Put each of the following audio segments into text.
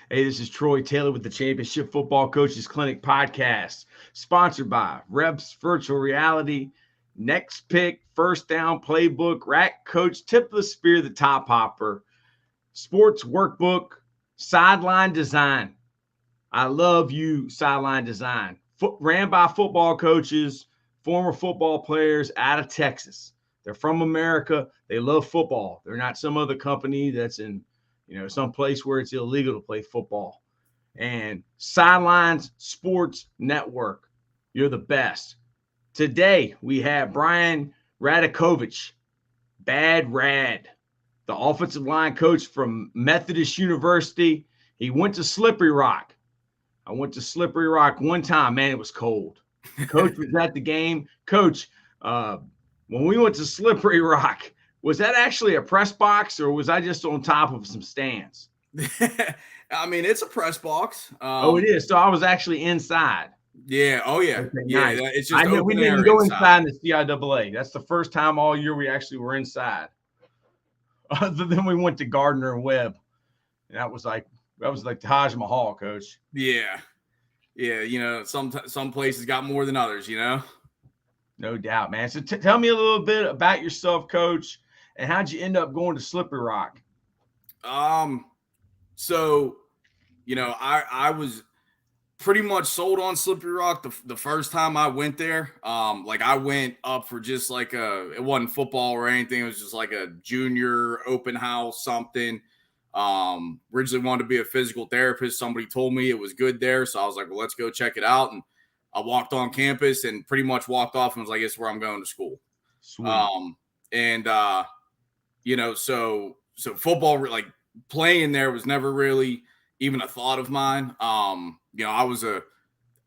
Hey, this is Troy Taylor with the Championship Football Coaches Clinic Podcast, sponsored by Reps Virtual Reality, Next Pick, First Down Playbook, Rack Coach, Tip of the Spear, the Top Hopper, Sports Workbook, Sideline Design. I love you, Sideline Design. Ran by football coaches, former football players out of Texas. They're from America. They love football. They're not some other company that's in some place where it's illegal to play football. And Sidelines Sports Network, you're the best. Today, we have Brian Radakovich, Bad Rad, the offensive line coach from Methodist University. He went to Slippery Rock. I went to Slippery Rock one time. Man, it was cold. Coach was at the game. Coach, when we went to Slippery Rock, was that actually a press box or was I just on top of some stands? I mean, it's a press box. It is. So I was actually inside. Yeah. Oh, yeah. Okay, yeah. nice. It's just we didn't go inside in the CIAA. That's the first time all year we actually were inside. Other than we went to Gardner and Webb. And that was like the Taj Mahal, Coach. Yeah. Yeah. Some places got more than others, No doubt, man. So tell me a little bit about yourself, Coach, and how'd you end up going to Slippery Rock? So, I was pretty much sold on Slippery Rock the first time I went there. I went up for just it wasn't football or anything. It was just like a junior open house, something. Originally wanted to be a physical therapist. Somebody told me it was good there. So I was like, well, let's go check it out. And I walked on campus and pretty much walked off and was like, "It's where I'm going to school." Sweet. So football, playing there was never really even a thought of mine. I was a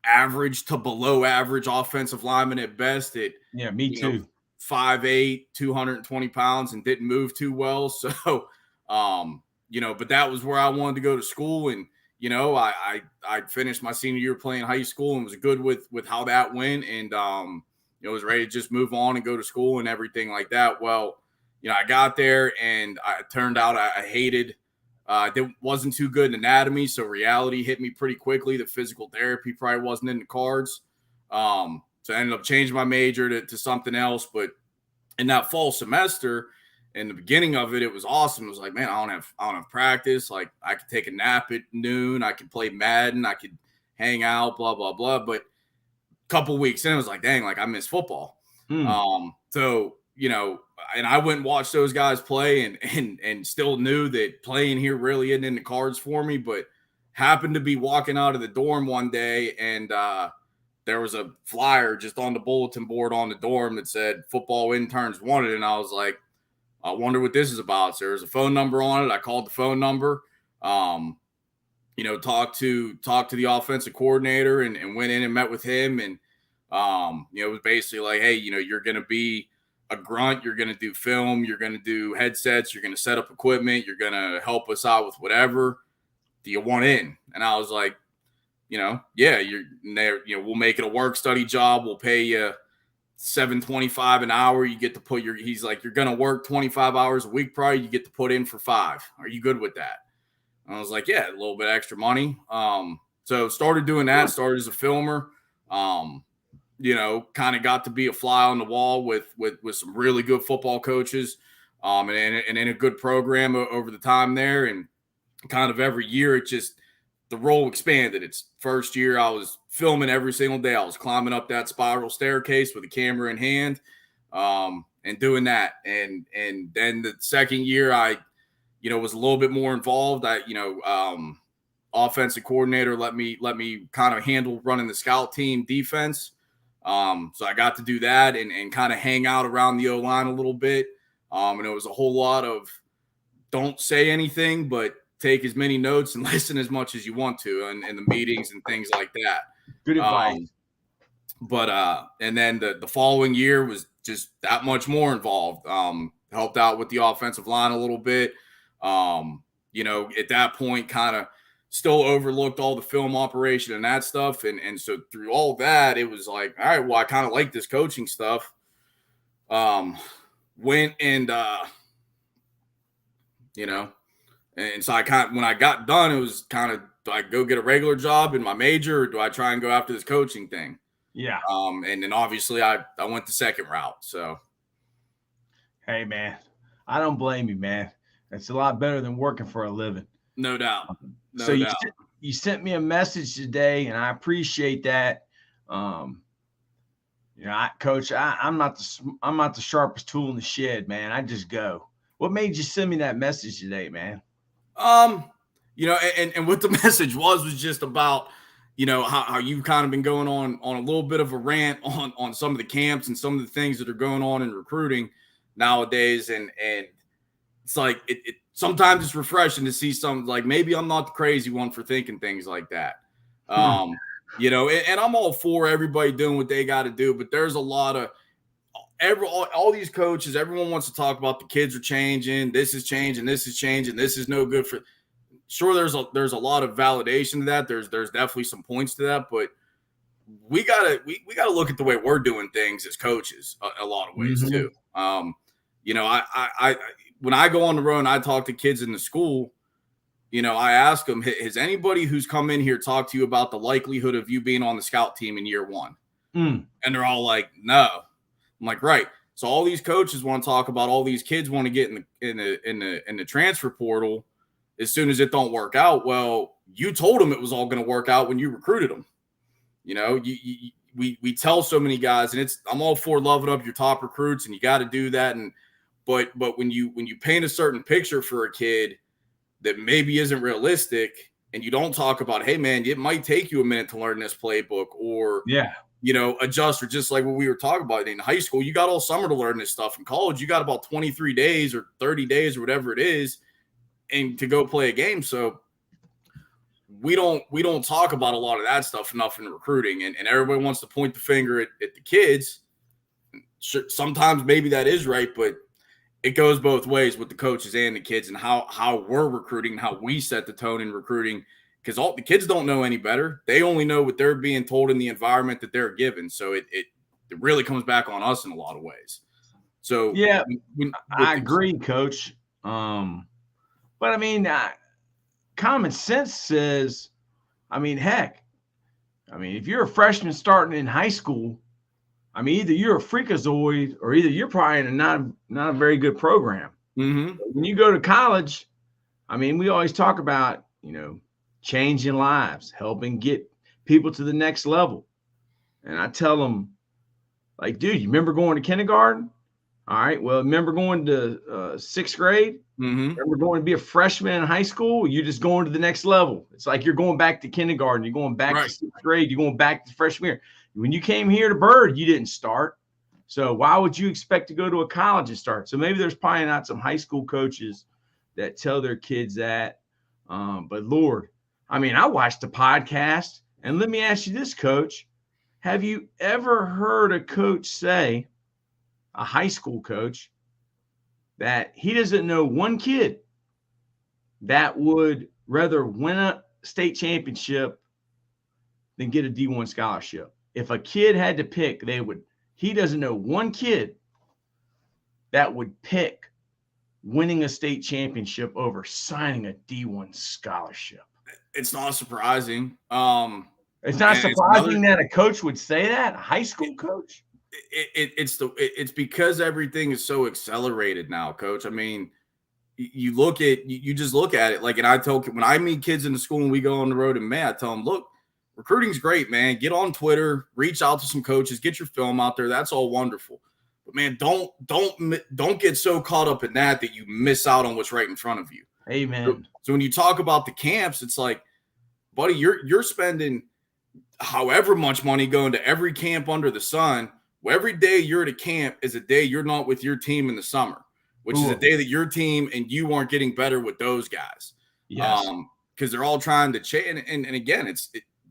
average to below average offensive lineman at best. Me too. 5'8", 220 pounds and didn't move too well. So, but that was where I wanted to go to school. And, I finished my senior year playing high school and was good with how that went. And, was ready to just move on and go to school and everything like that. Well, I got there and it turned out I hated wasn't too good in anatomy. So reality hit me pretty quickly. The physical therapy probably wasn't in the cards. So I ended up changing my major to something else. But in that fall semester, in the beginning of it, it was awesome. It was like, man, I don't have practice. Like I could take a nap at noon. I could play Madden. I could hang out, blah, blah, blah. But a couple weeks in, it was like, dang, I miss football. So, and I went and watched those guys play and still knew that playing here really isn't in the cards for me, but happened to be walking out of the dorm one day and there was a flyer just on the bulletin board on the dorm that said football interns wanted. And I was like, I wonder what this is about. So there's a phone number on it. I called the phone number, talked to the offensive coordinator and went in and met with him. And, it was basically like, hey, you're going to be a grunt. You're going to do film. You're going to do headsets. You're going to set up equipment. You're going to help us out with whatever. Do you want in? And I was like, yeah, you're there. We'll make it a work study job. We'll pay you $7.25 an hour. You get to put he's like, you're going to work 25 hours a week. Probably you get to put in for 5. Are you good with that? And I was like, yeah, a little bit extra money. So started doing that, started as a filmer, kind of got to be a fly on the wall with some really good football coaches, and in a good program over the time there. And kind of every year the role expanded. It's first year I was filming every single day. I was climbing up that spiral staircase with a camera in hand, and doing that. And then the second year I, was a little bit more involved. Offensive coordinator let me kind of handle running the scout team defense. So I got to do that and kind of hang out around the O-line a little bit. And it was a whole lot of don't say anything, but take as many notes and listen as much as you want to in the meetings and things like that. Good advice. And then the following year was just that much more involved. Helped out with the offensive line a little bit. At that point, kind of still overlooked all the film operation and that stuff. And so through all that, it was like, all right, well, I kind of like this coaching stuff. Went and, and so when I got done, it was kind of I go get a regular job in my major, or do I try and go after this coaching thing? Yeah. And then obviously I went the second route. So, hey man, I don't blame you, man. It's a lot better than working for a living. No doubt. So you sent me a message today, and I appreciate that. Coach, I'm not the sharpest tool in the shed, man. I just go. What made you send me that message today, man? And what the message was just about, how you've kind of been going on a little bit of a rant on some of the camps and some of the things that are going on in recruiting nowadays. And it's like, it sometimes it's refreshing to see something like, maybe I'm not the crazy one for thinking things like that. And I'm all for everybody doing what they got to do, but there's a lot of all these coaches, everyone wants to talk about the kids are changing. This is changing. This is changing. This is no good for. Sure, there's a lot of validation to that. There's definitely some points to that, but we gotta look at the way we're doing things as coaches a lot of ways too. I when I go on the road and I talk to kids in the school, I ask them, has anybody who's come in here talked to you about the likelihood of you being on the scout team in year one? And they're all like, no. I'm like, right. So all these coaches want to talk about all these kids want to get in the transfer portal as soon as it don't work out. Well, you told them it was all going to work out when you recruited them. We tell so many guys, and I'm all for loving up your top recruits, and you got to do that. But when you paint a certain picture for a kid that maybe isn't realistic, and you don't talk about, hey man, it might take you a minute to learn this playbook, or adjust, or just like what we were talking about in high school, you got all summer to learn this stuff. In college, you got about 23 days or 30 days or whatever it is, and to go play a game. So we don't talk about a lot of that stuff enough in recruiting, and everybody wants to point the finger at the kids. Sure, sometimes maybe that is right, but it goes both ways with the coaches and the kids, and how we're recruiting, how we set the tone in recruiting, because all the kids don't know any better. They only know what they're being told in the environment that they're given. So it really comes back on us in a lot of ways. So yeah, I agree, Coach. But I mean, common sense says, heck, if you're a freshman starting in high school, either you're a freakazoid or either you're probably in not a very good program. When you go to college, we always talk about, changing lives, helping get people to the next level. And I tell them, like, dude, you remember going to kindergarten? All right. Well, remember going to sixth grade? Remember going to be a freshman in high school? You're just going to the next level. It's like you're going back to kindergarten. You're going back to sixth grade. You're going back to freshman year. When you came here to Bird, you didn't start. So why would you expect to go to a college and start? So maybe there's probably not some high school coaches that tell their kids that. But Lord, I watched the podcast, and let me ask you this, Coach. Have you ever heard a coach say, a high school coach, that he doesn't know one kid that would rather win a state championship than get a D1 scholarship? If a kid had to pick, he doesn't know one kid that would pick winning a state championship over signing a D1 scholarship. It's not surprising. It's not surprising that a coach would say that, a high school coach. It's because everything is so accelerated now, Coach. You just look at it. Like, and I tell, when I meet kids in the school and we go on the road, and I tell them, look, recruiting's great, man. Get on Twitter, reach out to some coaches, get your film out there. That's all wonderful. But man, don't get so caught up in that you miss out on what's right in front of you. Amen. So when you talk about the camps, it's like, buddy, you're spending however much money going to every camp under the sun. Well, every day you're at a camp is a day you're not with your team in the summer, which is a day that your team and you aren't getting better with those guys. Yes. Because they're all trying to change. And again,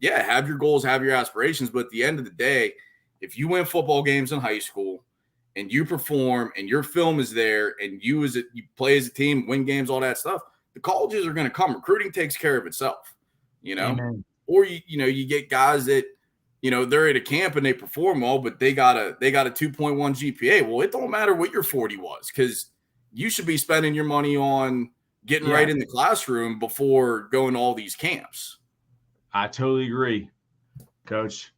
have your goals, have your aspirations. But at the end of the day, if you win football games in high school and you perform and your film is there and you play as a team, win games, all that stuff, the colleges are going to come. Recruiting takes care of itself, Amen. Or, you get guys that, they're at a camp and they perform well, but they got a 2.1 GPA. Well, it don't matter what your 40 was, because you should be spending your money on getting right in the classroom before going to all these camps. I totally agree, Coach.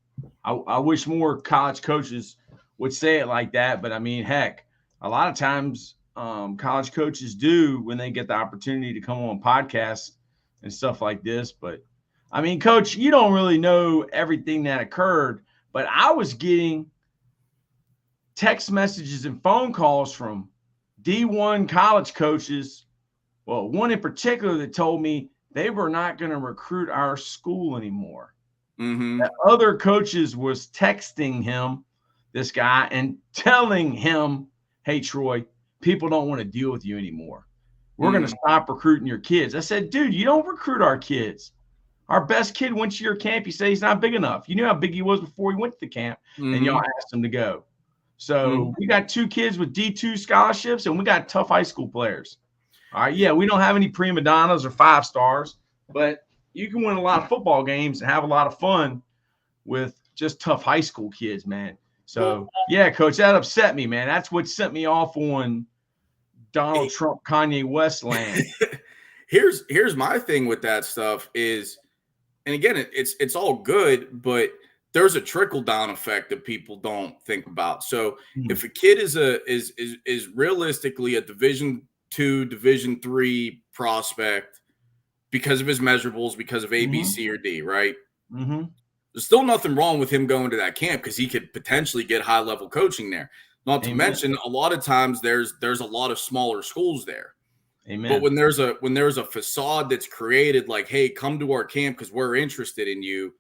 I wish more college coaches would say it like that, but I mean, heck, a lot of times college coaches do when they get the opportunity to come on podcasts and stuff like this. But I mean, Coach, you don't really know everything that occurred, but I was getting text messages and phone calls from D1 college coaches. Well, one in particular that told me they were not going to recruit our school anymore. Mm-hmm. That other coaches was texting him, this guy, and telling him, hey, Troy, people don't want to deal with you anymore. We're going to stop recruiting your kids. I said, dude, you don't recruit our kids. Our best kid went to your camp. You say he's not big enough. You knew how big he was before he went to the camp, and y'all asked him to go. So we got 2 kids with D2 scholarships, and we got tough high school players. All right, yeah, we don't have any prima donnas or 5 stars, but you can win a lot of football games and have a lot of fun with just tough high school kids, man. So, yeah, Coach, that upset me, man. That's what sent me off on Donald Trump, Kanye West land. Here's my thing with that stuff is, and again, it's all good, but there's a trickle down effect that people don't think about. So if a kid is realistically a Division II, Division III prospect because of his measurables, because of A, B, C, or D, right? There's still nothing wrong with him going to that camp because he could potentially get high level coaching there. Not to mention, a lot of times there's a lot of smaller schools there. But when there's a facade that's created, like, hey, come to our camp because we're interested in you.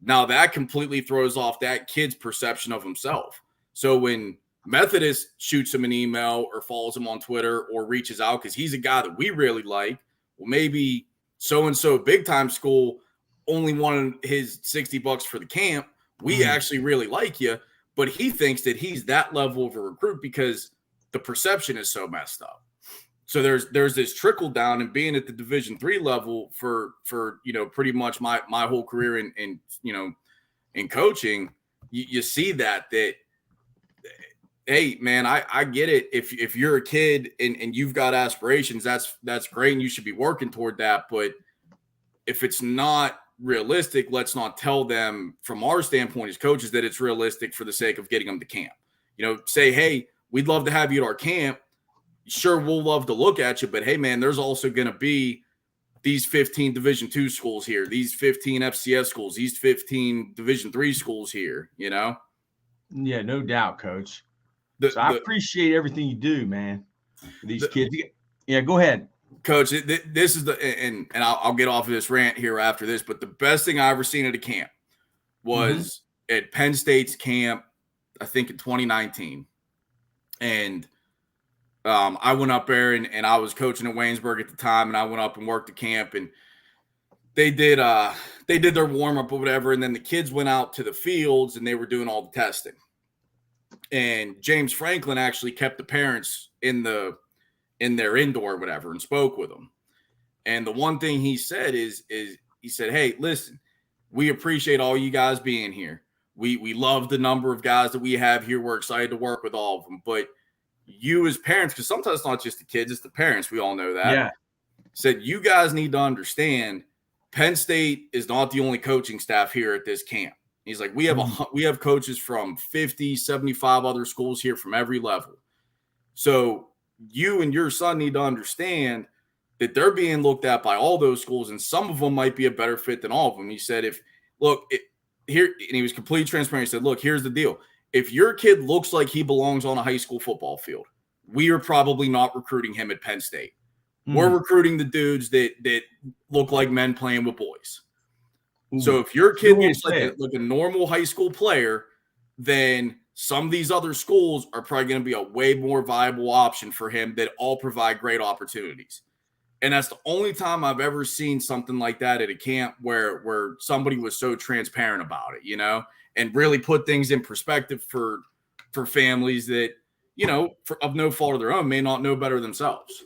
Now that completely throws off that kid's perception of himself. So when Methodist shoots him an email or follows him on Twitter or reaches out because he's a guy that we really like, well, maybe so-and-so big-time school only wanted his $60 for the camp. We actually really like you, but he thinks that he's that level of a recruit because the perception is so messed up. So there's this trickle down, and being at the Division III level for pretty much my whole career in coaching, you see that hey man, I get it. If you're a kid and you've got aspirations, that's great, and you should be working toward that. But if it's not realistic, let's not tell them from our standpoint as coaches that it's realistic for the sake of getting them to camp. Say, hey, we'd love to have you at our camp. Sure, we'll love to look at you, but hey, man, there's also going to be these 15 Division II schools here, these 15 FCS schools, these 15 Division III schools here, Yeah, no doubt, Coach. I appreciate everything you do, man, for these kids. Yeah, go ahead. Coach, this is and I'll get off of this rant here after this, but the best thing I ever seen at a camp was at Penn State's camp, I think in 2019. And I went up there and I was coaching at Waynesburg at the time, and I went up and worked the camp, and they did their warm up or whatever, and then the kids went out to the fields and they were doing all the testing. And James Franklin actually kept the parents in their indoor or whatever and spoke with them. And the one thing he said is he said, hey, listen, we appreciate all you guys being here. We love the number of guys that we have here. We're excited to work with all of them, but you as parents, because sometimes it's not just the kids, it's the parents. We all know that. Yeah. Said, you guys need to understand Penn State is not the only coaching staff here at this camp. He's like, we have coaches from 50, 75 other schools here from every level. So you and your son need to understand that they're being looked at by all those schools, and some of them might be a better fit than all of them. He said, here, and he was completely transparent. He said, look, here's the deal. If your kid looks like he belongs on a high school football field, we are probably not recruiting him at Penn State. We're recruiting the dudes that look like men playing with boys. So if your kid looks like a normal high school player, then some of these other schools are probably going to be a way more viable option for him that all provide great opportunities. And that's the only time I've ever seen something like that at a camp where somebody was so transparent about it, and really put things in perspective for families that, of no fault of their own, may not know better themselves.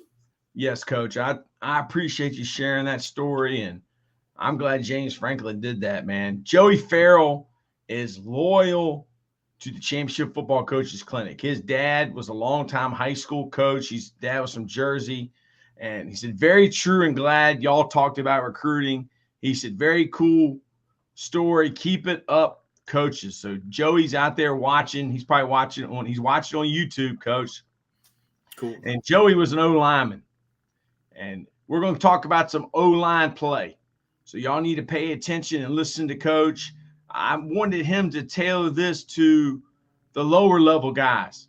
Yes, Coach. I appreciate you sharing that story, and I'm glad James Franklin did that, man. Joey Farrell is loyal to the Championship Football Coaches Clinic. His dad was a longtime high school coach. His dad was from Jersey, and he said, very true and glad y'all talked about recruiting. He said, very cool story. Keep it up, coaches. So Joey's out there watching. He's probably watching on YouTube, Coach. Cool. And Joey was an O-lineman. And we're going to talk about some O-line play. So y'all need to pay attention and listen to Coach. I wanted him to tailor this to the lower level guys,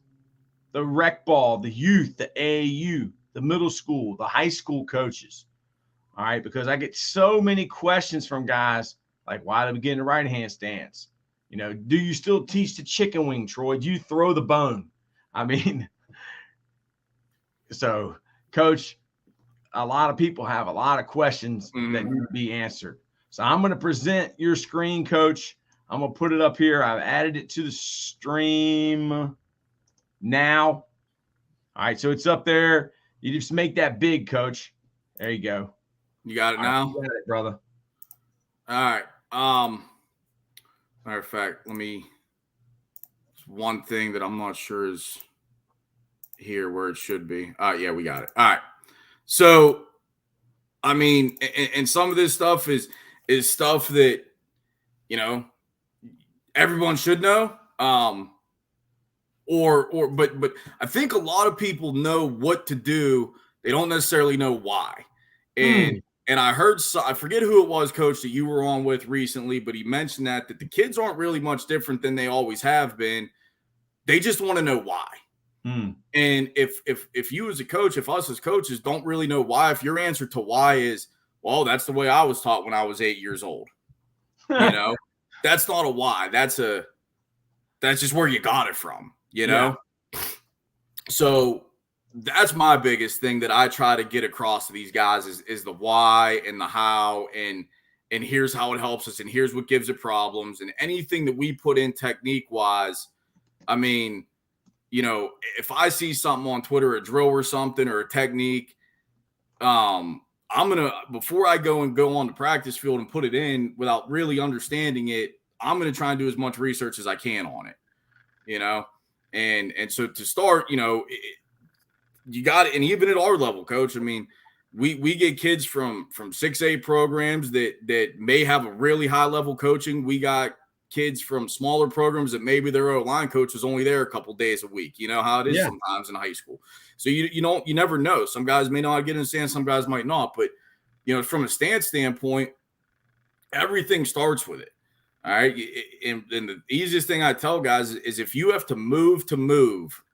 the rec ball, the youth, the AAU, the middle school, the high school coaches. All right, because I get so many questions from guys like, why did we get in the right hand stance? You know, do you still teach the chicken wing, Troy? Do you throw the bone? I mean, so Coach, a lot of people have a lot of questions that need to be answered. So I'm going to present your screen, Coach. I'm going to put it up here. I've added it to the stream now. All right, so it's up there. You just make that big, Coach. There you go. You got it now? You got it, brother. All right. Matter of fact, one thing that I'm not sure is here where it should be. Yeah, we got it. All right. So, I mean, and some of this stuff is stuff that, you know, everyone should know. But I think a lot of people know what to do. They don't necessarily know why. And I heard, I forget who it was, Coach, that you were on with recently, but he mentioned that the kids aren't really much different than they always have been. They just want to know why. And if you as a coach, if us as coaches don't really know why, if your answer to why is, well, that's the way I was taught when I was 8 years old, you know, that's not a why. That's just where you got it from, you know? Yeah. So that's my biggest thing that I try to get across to these guys is the why and the how, and here's how it helps us, and here's what gives it problems, and anything that we put in technique wise. I mean, you know, if I see something on Twitter, a drill or something, or a technique, I'm going to, before I go on the practice field and put it in without really understanding it, I'm going to try and do as much research as I can on it, you know? And so to start, you know, you got it. And even at our level, Coach, I mean, we get kids from 6A programs that may have a really high level coaching. We got kids from smaller programs that maybe their O-line coach is only there a couple days a week. You know how it is sometimes in high school. So you never know. Some guys may not get in the stance, some guys might not. But, you know, from a stance standpoint, everything starts with it. All right. And the easiest thing I tell guys is if you have to move,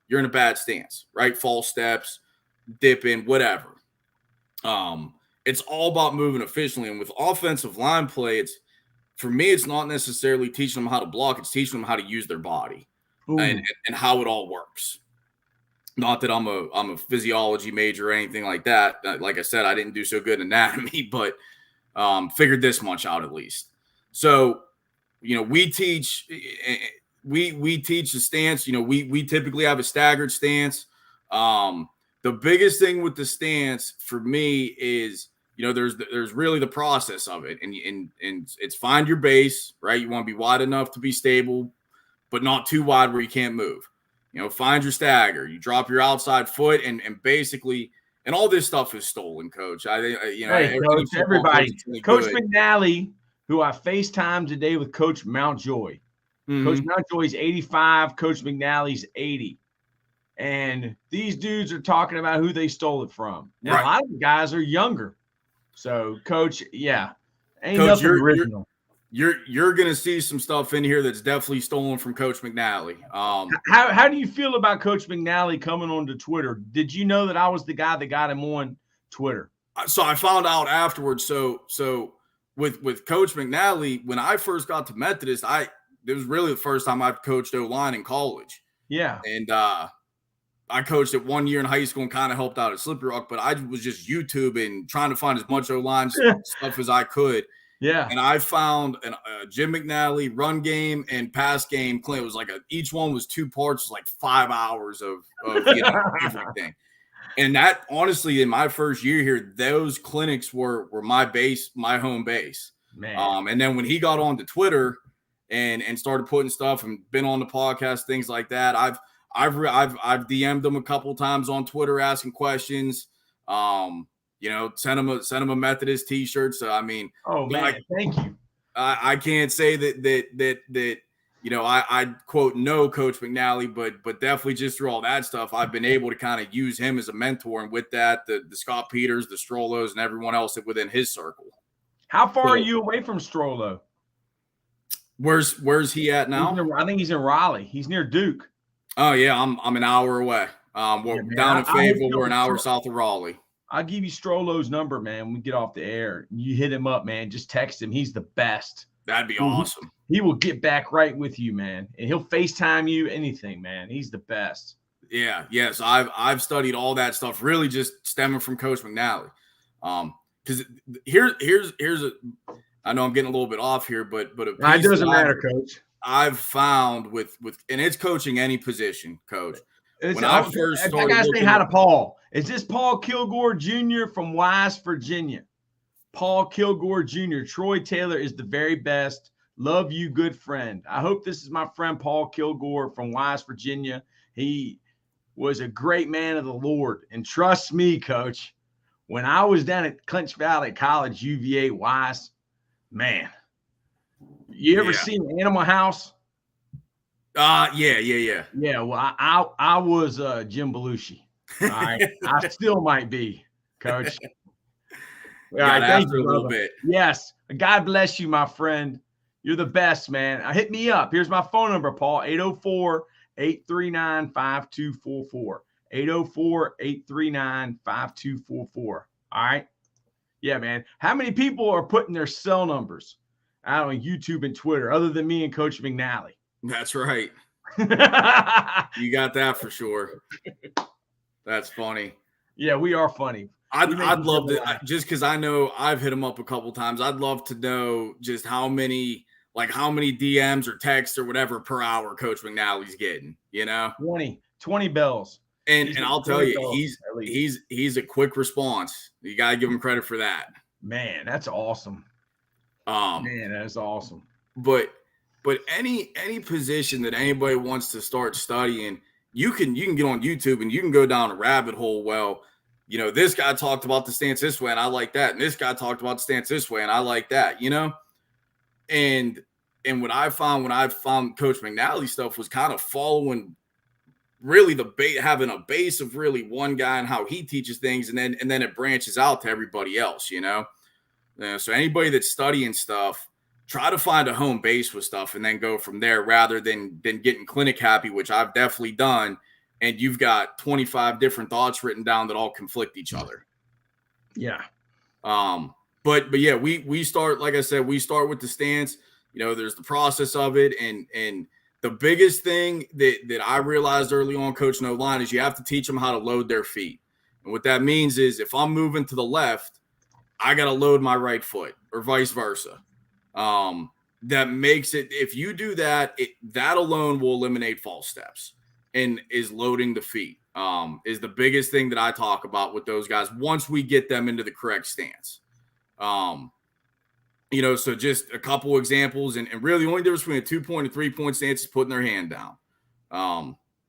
you're in a bad stance, right? False steps, dipping, whatever. It's all about moving efficiently. And with offensive line play, for me, it's not necessarily teaching them how to block. It's teaching them how to use their body and how it all works. Not that I'm a physiology major or anything like that. Like I said, I didn't do so good in anatomy, but figured this much out at least. So, you know, we teach the stance. You know, we typically have a staggered stance. The biggest thing with the stance for me is, you know, there's really the process of it, and it's find your base, right? You want to be wide enough to be stable, but not too wide where you can't move. You know, find your stagger. You drop your outside foot, and basically, and all this stuff is stolen, Coach. Hey, Coach, everybody, Coach McNally, who I FaceTimed today with Coach Mountjoy. Coach Mountjoy's 85, Coach McNally's 80. And these dudes are talking about who they stole it from. Now, a lot of the guys are younger. So, Coach, ain't Coach, nothing original. You're going to see some stuff in here that's definitely stolen from Coach McNally. How do you feel about Coach McNally coming onto Twitter? Did you know that I was the guy that got him on Twitter? So I found out afterwards. So with Coach McNally, when I first got to Methodist, it was really the first time I've coached O-line in college. Yeah. And I coached it 1 year in high school and kind of helped out at Slippery Rock, but I was just YouTubing, trying to find as much O-line stuff as I could. Yeah. And I found Jim McNally run game and pass game. It was like each one was 2 parts, like 5 hours of everything. And that, honestly, in my first year here, those clinics were my base, my home base. Man. And then when he got onto Twitter and started putting stuff and been on the podcast, things like that, I've DM'd him a couple times on Twitter asking questions. send him a Methodist t-shirt. So, I mean, oh man, thank you. I can't say that I quote know Coach McNally, but definitely just through all that stuff, I've been able to kind of use him as a mentor. And with that, the Scott Peters, the Strollos, and everyone else within his circle. How far are you away from Strollo? Where's he at now? I think he's in Raleigh. He's near Duke. Oh yeah, I'm an hour away. We're down in Fayetteville. We're an hour south of Raleigh. I'll give you Strollo's number, man, when we get off the air. You hit him up, man. Just text him. He's the best. That'd be awesome. He will get back right with you, man. And he'll FaceTime you, anything, man. He's the best. Yeah, yes. I've studied all that stuff, really just stemming from Coach McNally. Because here's I know I'm getting a little bit off here, but it doesn't matter, Coach. I've found with and it's coaching any position, Coach. I gotta say hi to Paul. Is this Paul Kilgore Jr. from Wise, Virginia? Paul Kilgore Jr. Troy Taylor is the very best. Love you, good friend. I hope this is my friend Paul Kilgore from Wise, Virginia. He was a great man of the Lord. And trust me, Coach, when I was down at Clinch Valley College, UVA Wise, man, you ever seen Animal House? Yeah. Yeah, well, I was Jim Belushi. All right. I still might be, Coach. All right, thank you, a little bit. Yes. God bless you, my friend. You're the best, man. Hit me up. Here's my phone number, Paul, 804-839-5244. 804-839-5244. All right? Yeah, man. How many people are putting their cell numbers out on YouTube and Twitter other than me and Coach McNally? That's right. You got that for sure. That's funny. Yeah, we are funny. I'd love to, just because I know I've hit him up a couple times. I'd love to know just how many DMs or texts or whatever per hour Coach McNally's getting, 20 bells. And I'll tell you, he's a quick response. You got to give him credit for that. Man, that's awesome. Man, that's awesome. But any position that anybody wants to start studying, you can get on YouTube and you can go down a rabbit hole. Well, this guy talked about the stance this way and I like that. And this guy talked about the stance this way and I like that, And what I found when I found Coach McNally stuff was kind of following really having a base of really one guy and how he teaches things. And then it branches out to everybody else, So anybody that's studying stuff, try to find a home base with stuff and then go from there rather than getting clinic happy, which I've definitely done. And you've got 25 different thoughts written down that all conflict each other. Yeah. But yeah, we start, like I said, we start with the stance, there's the process of it. And the biggest thing that I realized early on, Coach No Line, is you have to teach them how to load their feet. And what that means is if I'm moving to the left, I got to load my right foot or vice versa. That makes it, if you do that, that alone will eliminate false steps and is loading the feet, is the biggest thing that I talk about with those guys once we get them into the correct stance. So just a couple examples and really the only difference between a 2-point and 3-point stance is putting their hand down.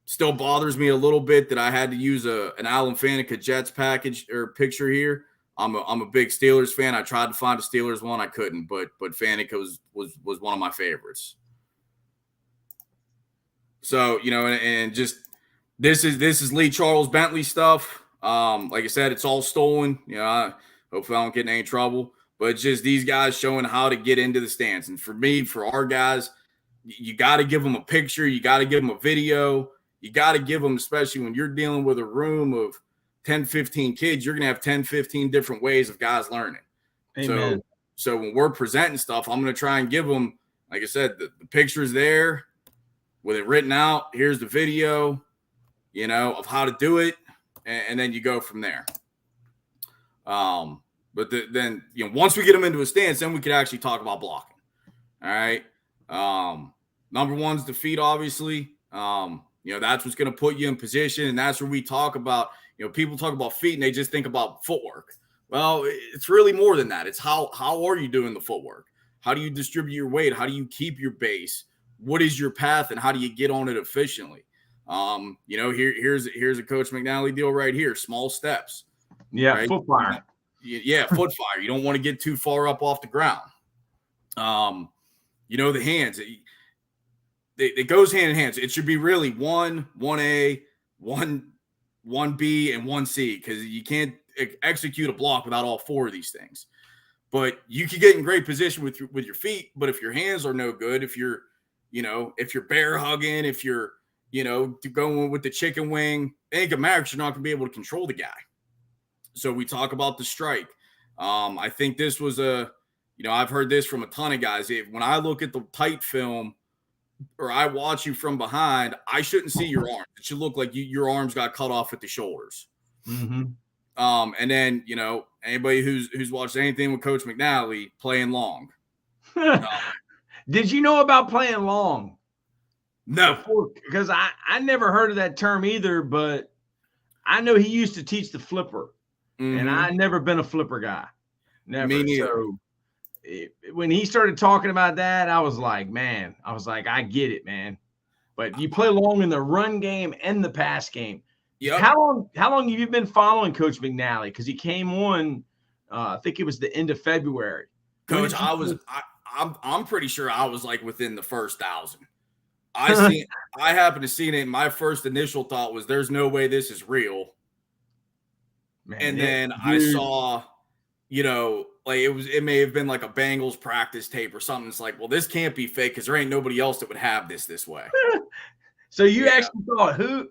Still bothers me a little bit that I had to use an Alan Faneca Jets package or picture here. I'm a big Steelers fan. I tried to find a Steelers one. I couldn't, but Faneca was one of my favorites. So, and just this is Lee Charles Bentley stuff. Like I said, it's all stolen. I hopefully I don't get in any trouble. But it's just these guys showing how to get into the stance. And for our guys, you got to give them a picture. You got to give them a video. You got to give them, especially when you're dealing with a room of 10, 15 kids, you're going to have 10, 15 different ways of guys learning. Amen. So when we're presenting stuff, I'm going to try and give them, like I said, the pictures there with it written out. Here's the video, of how to do it. And then you go from there. But then, once we get them into a stance, then we could actually talk about blocking. All right. Number one's the feet, obviously. That's what's going to put you in position. And that's where we talk about, people talk about feet and they just think about footwork. Well, it's really more than that. It's how are you doing the footwork? How do you distribute your weight? How do you keep your base? What is your path and how do you get on it efficiently? Here's a Coach McNally deal right here. Small steps. Yeah. Right? Foot fire. Yeah, foot fire. You don't want to get too far up off the ground. The hands. It goes hand in hand. So it should be really 1A, 1B, and 1C, because you can't execute a block without all four of these things. But you can get in great position with your feet. But if your hands are no good, if you're bear hugging, if you're going with the chicken wing, it ain't gonna matter because you're not gonna be able to control the guy. So we talk about the strike. I think this was I've heard this from a ton of guys. When I look at the tight film, or I watch you from behind, I shouldn't see your arms. It should look like your arms got cut off at the shoulders. Mm-hmm. And then, anybody who's watched anything with Coach McNally, playing long. Did you know about playing long? No. Because I never heard of that term either, but I know he used to teach the flipper. Mm-hmm. And I never been a flipper guy. Never. Me neither. So when he started talking about that, I was like, I get it, man. But you play long in the run game and the pass game. Yep. How long have you been following Coach McNally? Because he came on, I think it was the end of February. Coach, I'm pretty sure I was like within the first 1,000. I happened to see it. My first initial thought was, "There's no way this is real." Man, and then I saw, it may have been like a Bengals practice tape or something. It's like, well, this can't be fake because there ain't nobody else that would have this way. So you actually thought, who?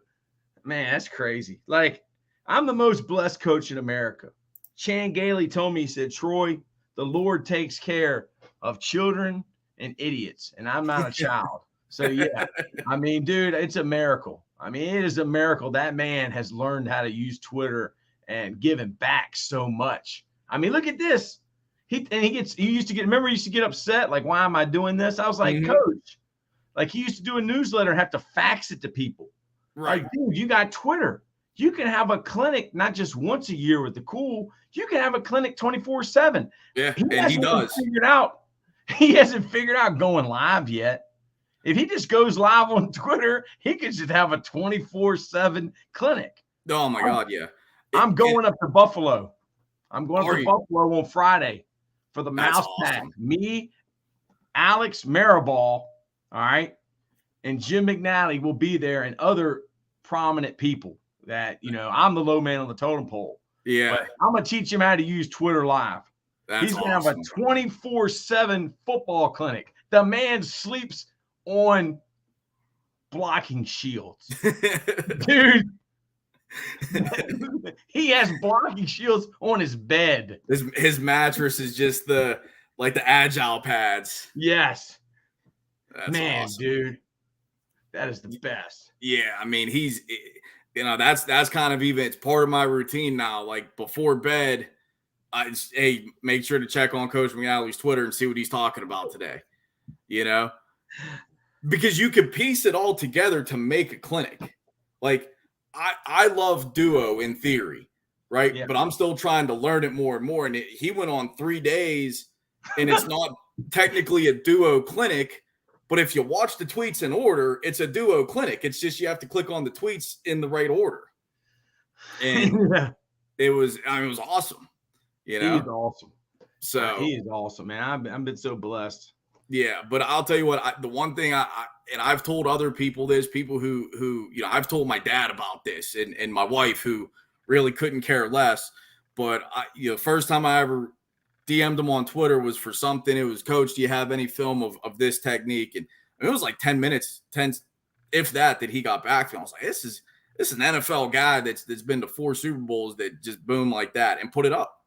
Man, that's crazy. Like, I'm the most blessed coach in America. Chan Gailey told me, he said, "Troy, the Lord takes care of children and idiots, and I'm not a child." So, yeah, I mean, dude, it's a miracle. I mean, it is a miracle. That man has learned how to use Twitter and given back so much. I mean, look at this. He used to get upset. Like, why am I doing this? I was like, mm-hmm. Coach, like, he used to do a newsletter and have to fax it to people. Right. Like, dude, you got Twitter. You can have a clinic not just once a year with the cool. You can have a clinic 24/7. Yeah, and he does. He hasn't figured out going live yet. If he just goes live on Twitter, he could just have a 24/7 clinic. Oh my God, yeah. I'm going up to Buffalo. I'm going up to Buffalo on Friday for the Mouse Pack. Me, Alex Mariball, all right, and Jim McNally will be there, and other prominent people that, I'm the low man on the totem pole. Yeah. But I'm going to teach him how to use Twitter Live. He's going to have a 24/7 football clinic. The man sleeps on blocking shields. Dude. He has blocking shields on his bed. His mattress is just the agile pads. Yes. That's man, awesome. Dude. That is the best. Yeah, I mean, he's that's kind of even, it's part of my routine now. Like, before bed, make sure to check on Coach McNally's Twitter and see what he's talking about today. Because you can piece it all together to make a clinic. Like, I love Duo in theory, right? Yeah. But I'm still trying to learn it more and more. And he went on 3 days, and it's not technically a Duo clinic, but if you watch the tweets in order, it's a Duo clinic. It's just you have to click on the tweets in the right order. And it was awesome. He is awesome. So he is awesome, man. I've been so blessed. Yeah, but I'll tell you what, the one thing I've told other people this, people who I've told my dad about this, and my wife, who really couldn't care less. But first time I ever DM'd him on Twitter was for something. It was, "Coach, do you have any film of this technique?" And it was like 10 minutes, if that he got back to me. I was like, this is an NFL guy that's been to 4 Super Bowls that just boom like that and put it up.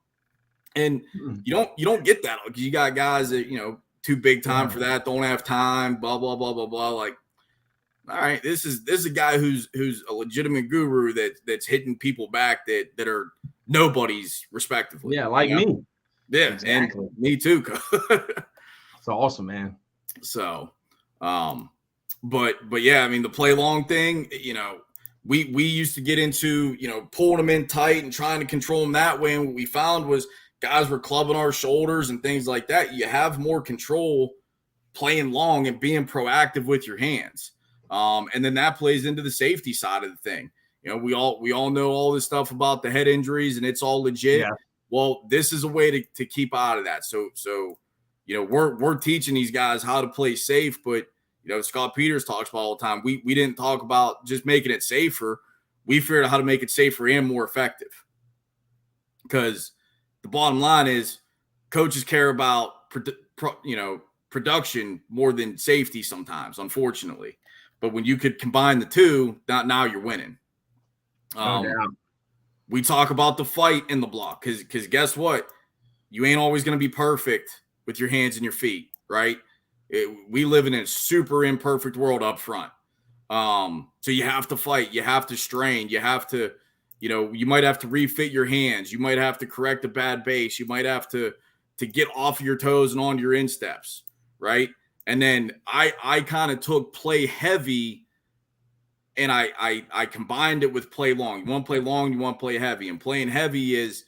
And you don't get that, because you got guys that too big time for that, don't have time, blah blah blah blah blah. Like, all right, this is a guy who's a legitimate guru that's hitting people back that are nobodies, respectively. Yeah, like me. Yeah, exactly. And me too. It's awesome, man. So, but yeah, I mean, the play long thing, we used to get into pulling them in tight and trying to control them that way, and what we found was guys were clubbing our shoulders and things like that. You have more control playing long and being proactive with your hands. And then that plays into the safety side of the thing. We all know all this stuff about the head injuries, and it's all legit. Yeah. Well, this is a way to keep out of that. So we're teaching these guys how to play safe, but Scott Peters talks about all the time. We didn't talk about just making it safer. We figured out how to make it safer and more effective. Because the bottom line is coaches care about production more than safety sometimes, unfortunately. But when you could combine the two, now you're winning. We talk about the fight in the block because guess what? You ain't always going to be perfect with your hands and your feet, right? We live in a super imperfect world up front. So you have to fight. You have to strain. You have to, you might have to refit your hands. You might have to correct a bad base. You might have to get off your toes and on your insteps, right? And then I kind of took play heavy and I combined it with play long. You want to play long, you want to play heavy. And playing heavy is,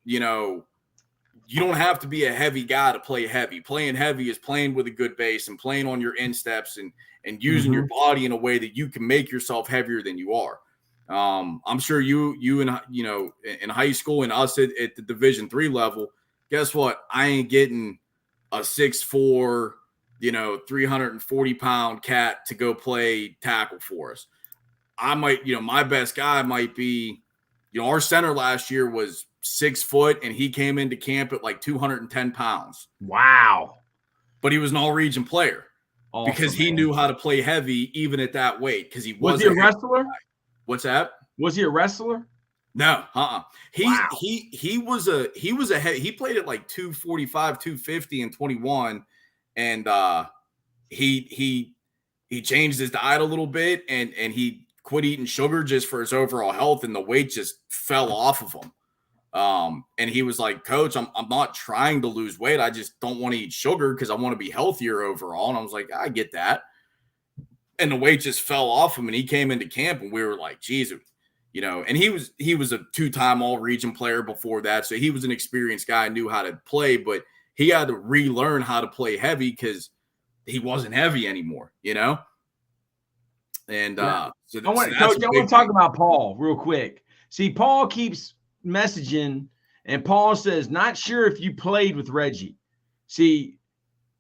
you don't have to be a heavy guy to play heavy. Playing heavy is playing with a good base and playing on your insteps and using your body in a way that you can make yourself heavier than you are. I'm sure you in high school and us at the Division III level, guess what? I ain't getting a 6'4", 340-pound cat to go play tackle for us. I might, my best guy might be, our center last year was 6 foot and he came into camp at like 210 pounds. Wow. But he was an all-region player because he knew how to play heavy even at that weight because he was he a wrestler? What's that? Was he a wrestler? No, he played at like 245, 250 and 21, and he changed his diet a little bit and he quit eating sugar just for his overall health, and the weight just fell off of him. And he was like, Coach, I'm not trying to lose weight. I just don't want to eat sugar because I want to be healthier overall. And I was like, I get that. And the weight just fell off him, and he came into camp, and we were like, geez, and he was a 2-time all-region player before that. So he was an experienced guy, knew how to play, but he had to relearn how to play heavy because he wasn't heavy anymore, And Coach, I want to talk about Paul real quick. See, Paul keeps messaging, and Paul says, not sure if you played with Reggie. See,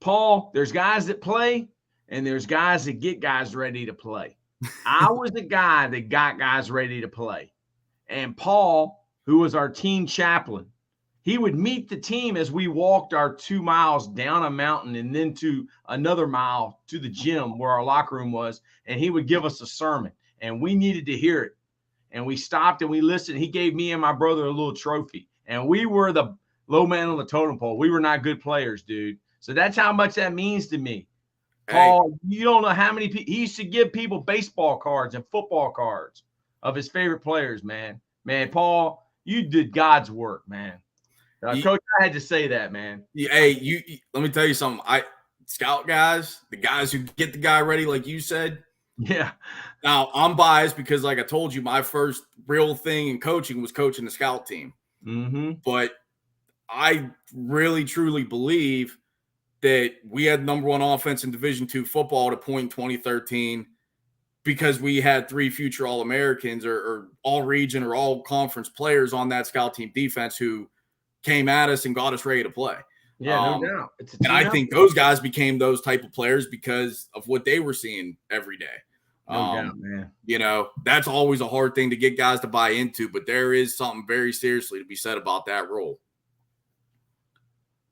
Paul, there's guys that play, and there's guys that get guys ready to play. I was the guy that got guys ready to play. And Paul, who was our team chaplain, he would meet the team as we walked our 2 miles down a mountain and then to another mile to the gym where our locker room was, and he would give us a sermon, and we needed to hear it. And we stopped and we listened. He gave me and my brother a little trophy, and we were the low man on the totem pole. We were not good players, dude. So that's how much that means to me. Paul, you don't know how many people he used to give people baseball cards and football cards of his favorite players, man. Man, Paul, you did God's work, man. Coach, I had to say that, man. Hey, let me tell you something. Scout guys, the guys who get the guy ready, like you said. Yeah. Now, I'm biased because, like I told you, my first real thing in coaching was coaching the scout team. Mm-hmm. But I really, truly believe that we had number one offense in Division II football at a point in 2013 because we had 3 future All-Americans or all-region or all-conference players on that scout team defense who came at us and got us ready to play. Yeah, no doubt. And I think those guys became those type of players because of what they were seeing every day. No doubt, man. That's always a hard thing to get guys to buy into, but there is something very seriously to be said about that role.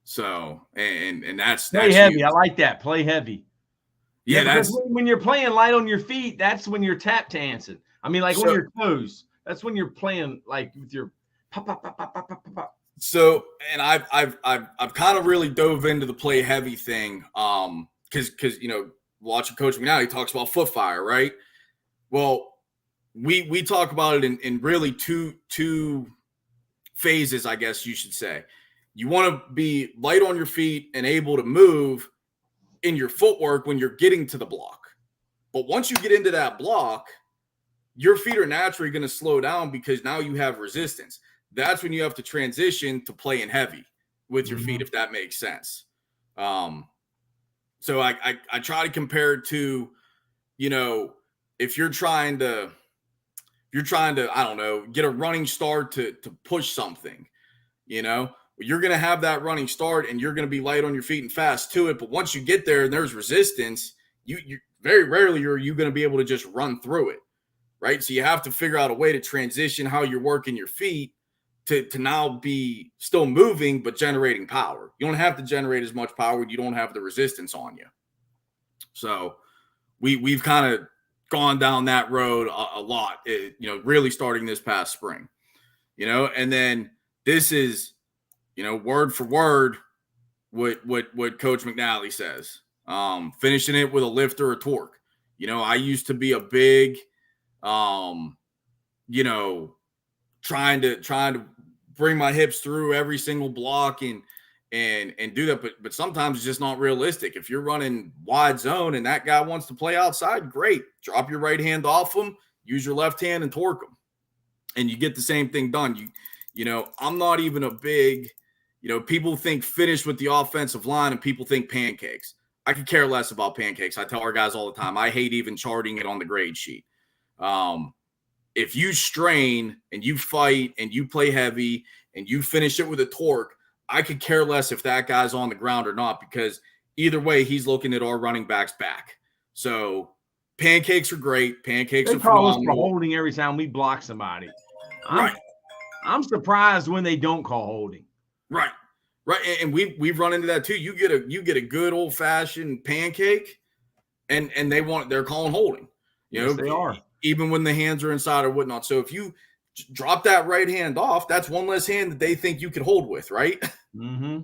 So, and that's play heavy. Huge. I like that. Play heavy. Yeah, that's when you're playing light on your feet, that's when you're tap dancing. I mean, like on your toes. That's when you're playing like with your pop, pop, pop, pop, pop, pop, pop. So, and I've kind of really dove into the play heavy thing, because watching Coach now, he talks about foot fire, right? Well, we talk about it in really two phases, I guess you should say. You want to be light on your feet and able to move in your footwork when you're getting to the block. But once you get into that block, your feet are naturally going to slow down because now you have resistance. That's when you have to transition to playing heavy with your feet, if that makes sense. So I try to compare it to, if you're trying to, I don't know, get a running start to push something. you know. You're going to have that running start and you're going to be light on your feet and fast to it. But once you get there and there's resistance, you very rarely are you going to be able to just run through it, right? So you have to figure out a way to transition how you're working your feet to now be still moving but generating power. You don't have to generate as much power when you don't have the resistance on you. So we've kind of gone down that road a lot, really starting this past spring, and then this is, word for word, what Coach McNally says. Finishing it with a lift or a torque. I used to be a big, trying to bring my hips through every single block and do that, but sometimes it's just not realistic. If you're running wide zone and that guy wants to play outside, great. Drop your right hand off him, use your left hand and torque him, and you get the same thing done. I'm not even a big. People think finish with the offensive line and people think pancakes. I could care less about pancakes. I tell our guys all the time, I hate even charting it on the grade sheet. If you strain and you fight and you play heavy and you finish it with a torque, I could care less if that guy's on the ground or not, because either way, he's looking at our running back's back. So pancakes are great. Pancakes are phenomenal. They call us for holding every time we block somebody. Right. I'm surprised when they don't call holding. Right. And we've run into that too. You get a good old fashioned pancake, and they're calling holding. Yes, they are. Even when the hands are inside or whatnot. So if you drop that right hand off, that's one less hand that they think you could hold with, right? Mm-hmm.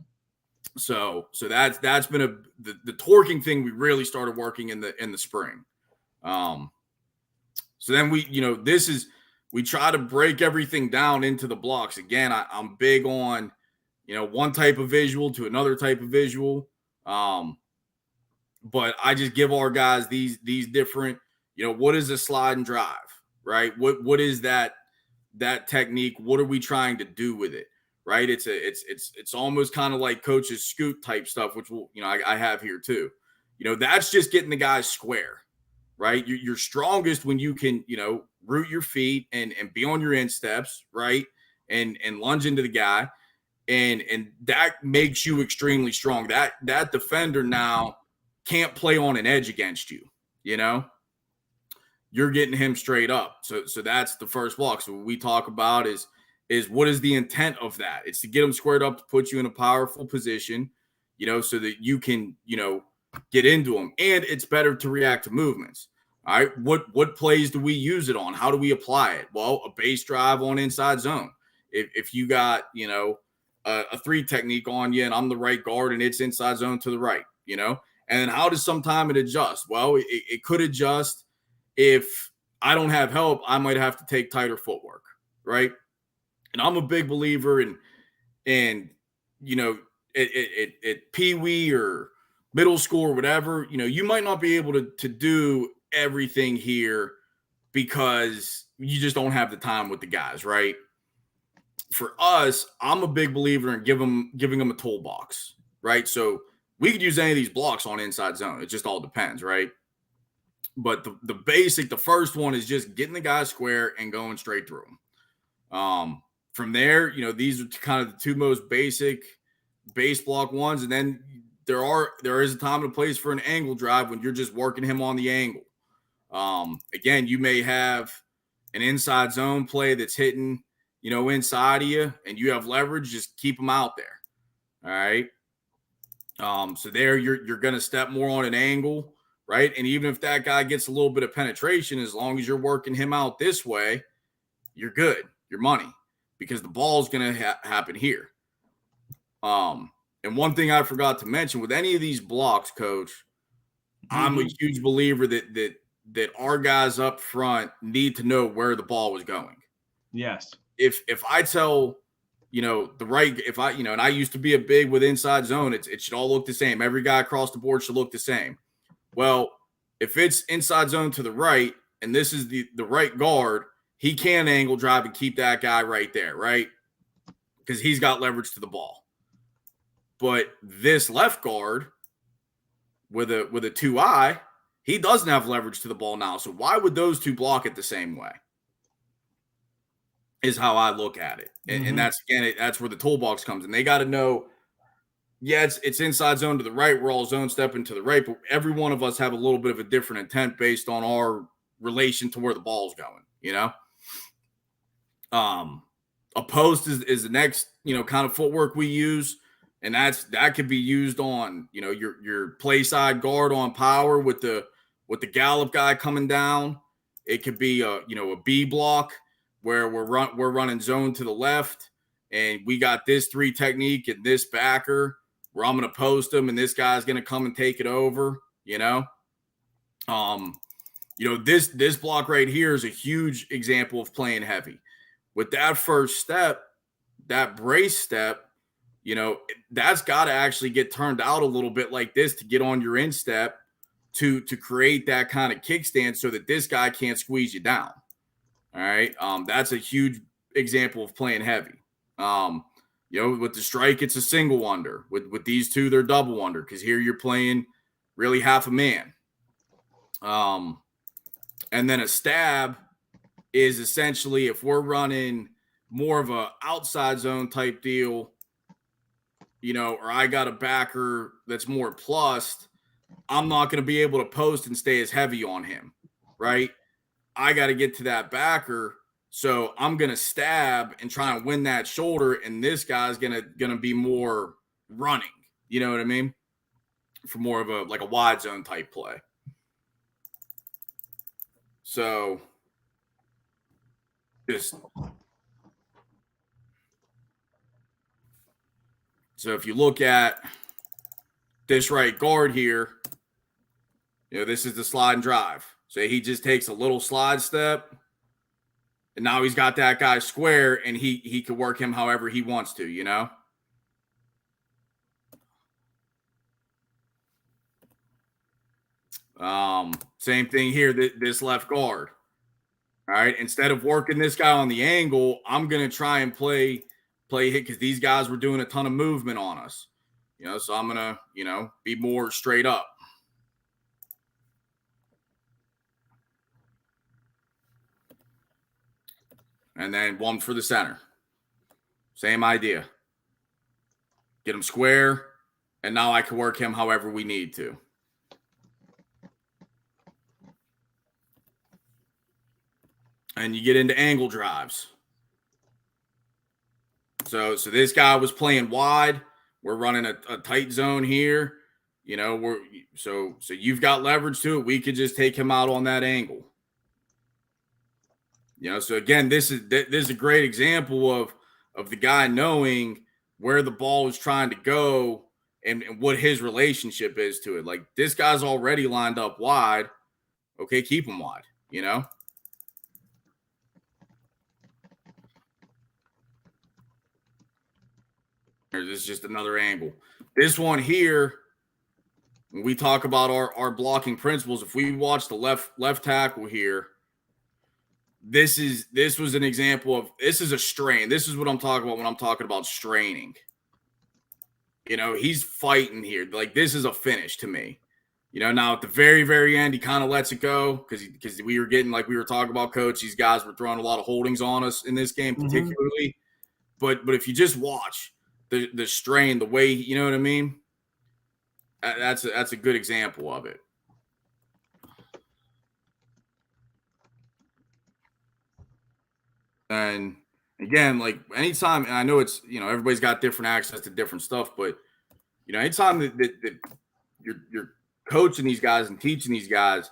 So that's been the torquing thing we really started working in the spring. So then we try to break everything down into the blocks. Again, I'm big on, one type of visual to another type of visual. But I just give our guys these different, what is a slide and drive, right? What is that technique? What are we trying to do with it? Right. It's almost kind of like coach's scoot type stuff, which I have here too. That's just getting the guys square, right? You're strongest when you can, root your feet and be on your insteps, right? And lunge into the guy. And that makes you extremely strong. That defender now can't play on an edge against you, You're getting him straight up. So that's the first block. So what we talk about is what is the intent of that? It's to get him squared up, to put you in a powerful position, so that you can, get into them. And it's better to react to movements. All right. What plays do we use it on? How do we apply it? Well, a base drive on inside zone. If you got, a 3 technique on you and I'm the right guard and it's inside zone to the right, and then how does sometime it adjust? Well, it could adjust. If I don't have help, I might have to take tighter footwork, right? And I'm a big believer in at Pee-wee or middle school or whatever, you might not be able to do everything here because you just don't have the time with the guys, right? For us, I'm a big believer in giving them a toolbox, right? So we could use any of these blocks on inside zone. It just all depends, right? But the first one is just getting the guy square and going straight through them. From there, these are kind of the 2 most basic base block ones. And then there is a time and place for an angle drive when you're just working him on the angle. Again, you may have an inside zone play that's hitting, inside of you and you have leverage, just keep them out there. All right. So there you're going to step more on an angle. Right. And even if that guy gets a little bit of penetration, as long as you're working him out this way, you're good. You're money, because the ball is going to happen here. And one thing I forgot to mention with any of these blocks, Coach, I'm a huge believer that our guys up front need to know where the ball was going. Yes. If I tell, and I used to be a big with inside zone, it should all look the same. Every guy across the board should look the same. Well, if it's inside zone to the right and this is the right guard, he can angle drive and keep that guy right there, right? Because he's got leverage to the ball. But this left guard with a 2-eye, he doesn't have leverage to the ball now. So why would those two block it the same way? is how I look at it. And that's, again, that's where the toolbox comes in. They got to know, yeah, it's inside zone to the right. We're all zone stepping to the right, but every one of us have a little bit of a different intent based on our relation to where the ball's going, you know? A post is the next, kind of footwork we use. And that could be used on, your play side guard on power with the gallop guy coming down. It could be a B block where we're running zone to the left, and we got this 3 technique and this backer where I'm going to post him and this guy's going to come and take it over, this block right here is a huge example of playing heavy. With that first step, that brace step, that's got to actually get turned out a little bit like this to get on your instep to create that kind of kickstand so that this guy can't squeeze you down. All right. That's a huge example of playing heavy. With the strike, it's a single under. With these two, they're double under because here you're playing really half a man. And then a stab is essentially if we're running more of a outside zone type deal, or I got a backer that's more plussed, I'm not going to be able to post and stay as heavy on him, right? I got to get to that backer, so I'm going to stab and try and win that shoulder, and this guy's going to be more running, you know what I mean? For more of a wide zone type play. So if you look at this right guard here, this is the slide and drive. So he just takes a little slide step, and now he's got that guy square, and he can work him however he wants to, Same thing here, this left guard. All right, instead of working this guy on the angle, I'm going to try and play hit because these guys were doing a ton of movement on us. So I'm going to, be more straight up. And then one for the center. Same idea. Get him square, and now I can work him however we need to. And you get into angle drives. So this guy was playing wide. We're running a tight zone here. So you've got leverage to it. We could just take him out on that angle. So again, this is a great example of the guy knowing where the ball is trying to go and what his relationship is to it. Like, this guy's already lined up wide. Okay, keep him wide, This is just another angle. This one here, when we talk about our blocking principles, if we watch the left tackle here, this was an example of, this is a strain. This is what I'm talking about when I'm talking about straining. He's fighting here. Like, this is a finish to me. Now at the very, very end, he kind of lets it go because we were getting, like we were talking about, Coach, these guys were throwing a lot of holdings on us in this game particularly. But if you just watch the strain, the way, you know what I mean? That's a good example of it. And again, like, anytime, and I know it's, everybody's got different access to different stuff, but, anytime that you're coaching these guys and teaching these guys,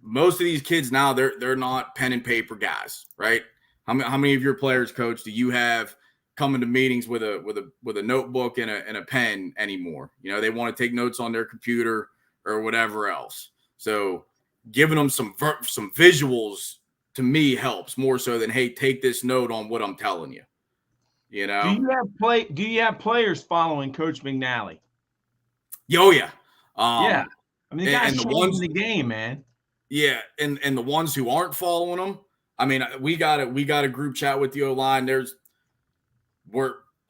most of these kids now, they're not pen and paper guys, right? How many of your players, Coach, do you have coming to meetings with a notebook and a pen anymore? They want to take notes on their computer or whatever else. So giving them some visuals, to me, helps more so than, hey, take this note on what I'm telling you. Do you have players following Coach McNally? Oh yeah. Yeah. I mean, the guy's changing the game, man. Yeah, and the ones who aren't following them, I mean, we got a group chat with the O-line.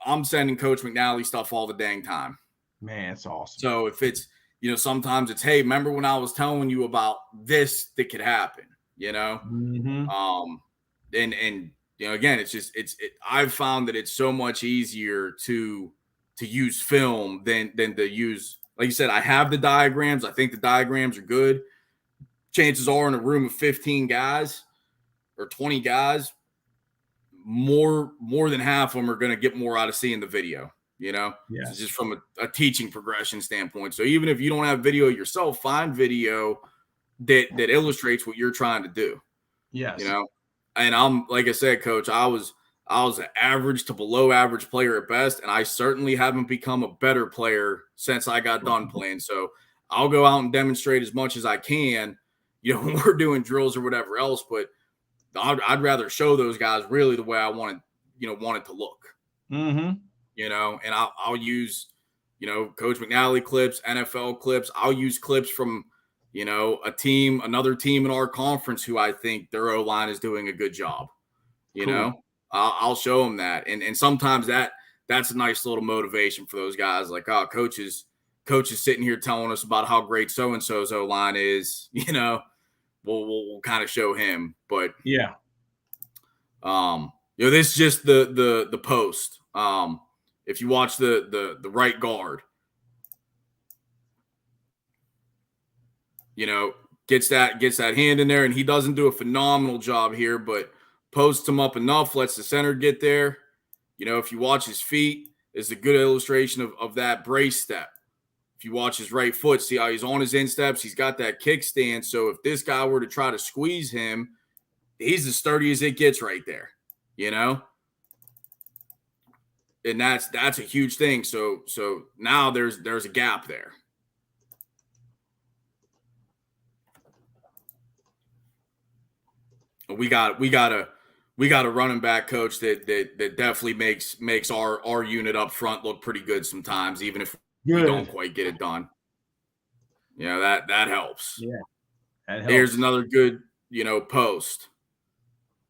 I'm sending Coach McNally stuff all the dang time. Man, it's awesome. So if it's, sometimes it's, hey, remember when I was telling you about this that could happen, Mm-hmm. And again, I've found that it's so much easier to use film than to use, like you said, I have the diagrams. I think the diagrams are good. Chances are in a room of 15 guys or 20 guys, more than half of them are going to get more out of seeing the video, Yeah. Just from a teaching progression standpoint. So even if you don't have video yourself, find video that illustrates what you're trying to do. Yes. And I'm, like I said, Coach, I was an average to below average player at best, and I certainly haven't become a better player since I got done playing. So I'll go out and demonstrate as much as I can, when we're doing drills or whatever else. But I'd rather show those guys really the way I want it to look. Mm-hmm. And I'll use, Coach McNally clips, NFL clips. I'll use clips from, another team in our conference who I think their O-line is doing a good job. I'll show them that. And sometimes that's a nice little motivation for those guys. Like, oh, coach is sitting here telling us about how great so-and-so's O-line is, we'll kind of show him. But yeah. This is just the post. If you watch the right guard, gets that hand in there, and he doesn't do a phenomenal job here, but posts him up enough, lets the center get there. If you watch his feet, it's a good illustration of that brace step. If you watch his right foot, see how he's on his insteps, he's got that kickstand. So if this guy were to try to squeeze him, he's as sturdy as it gets right there, And that's a huge thing. So now there's a gap there. We got a running back coach that definitely makes our unit up front look pretty good sometimes, even if we don't quite get it done. That helps. Yeah, that helps. Here's another good post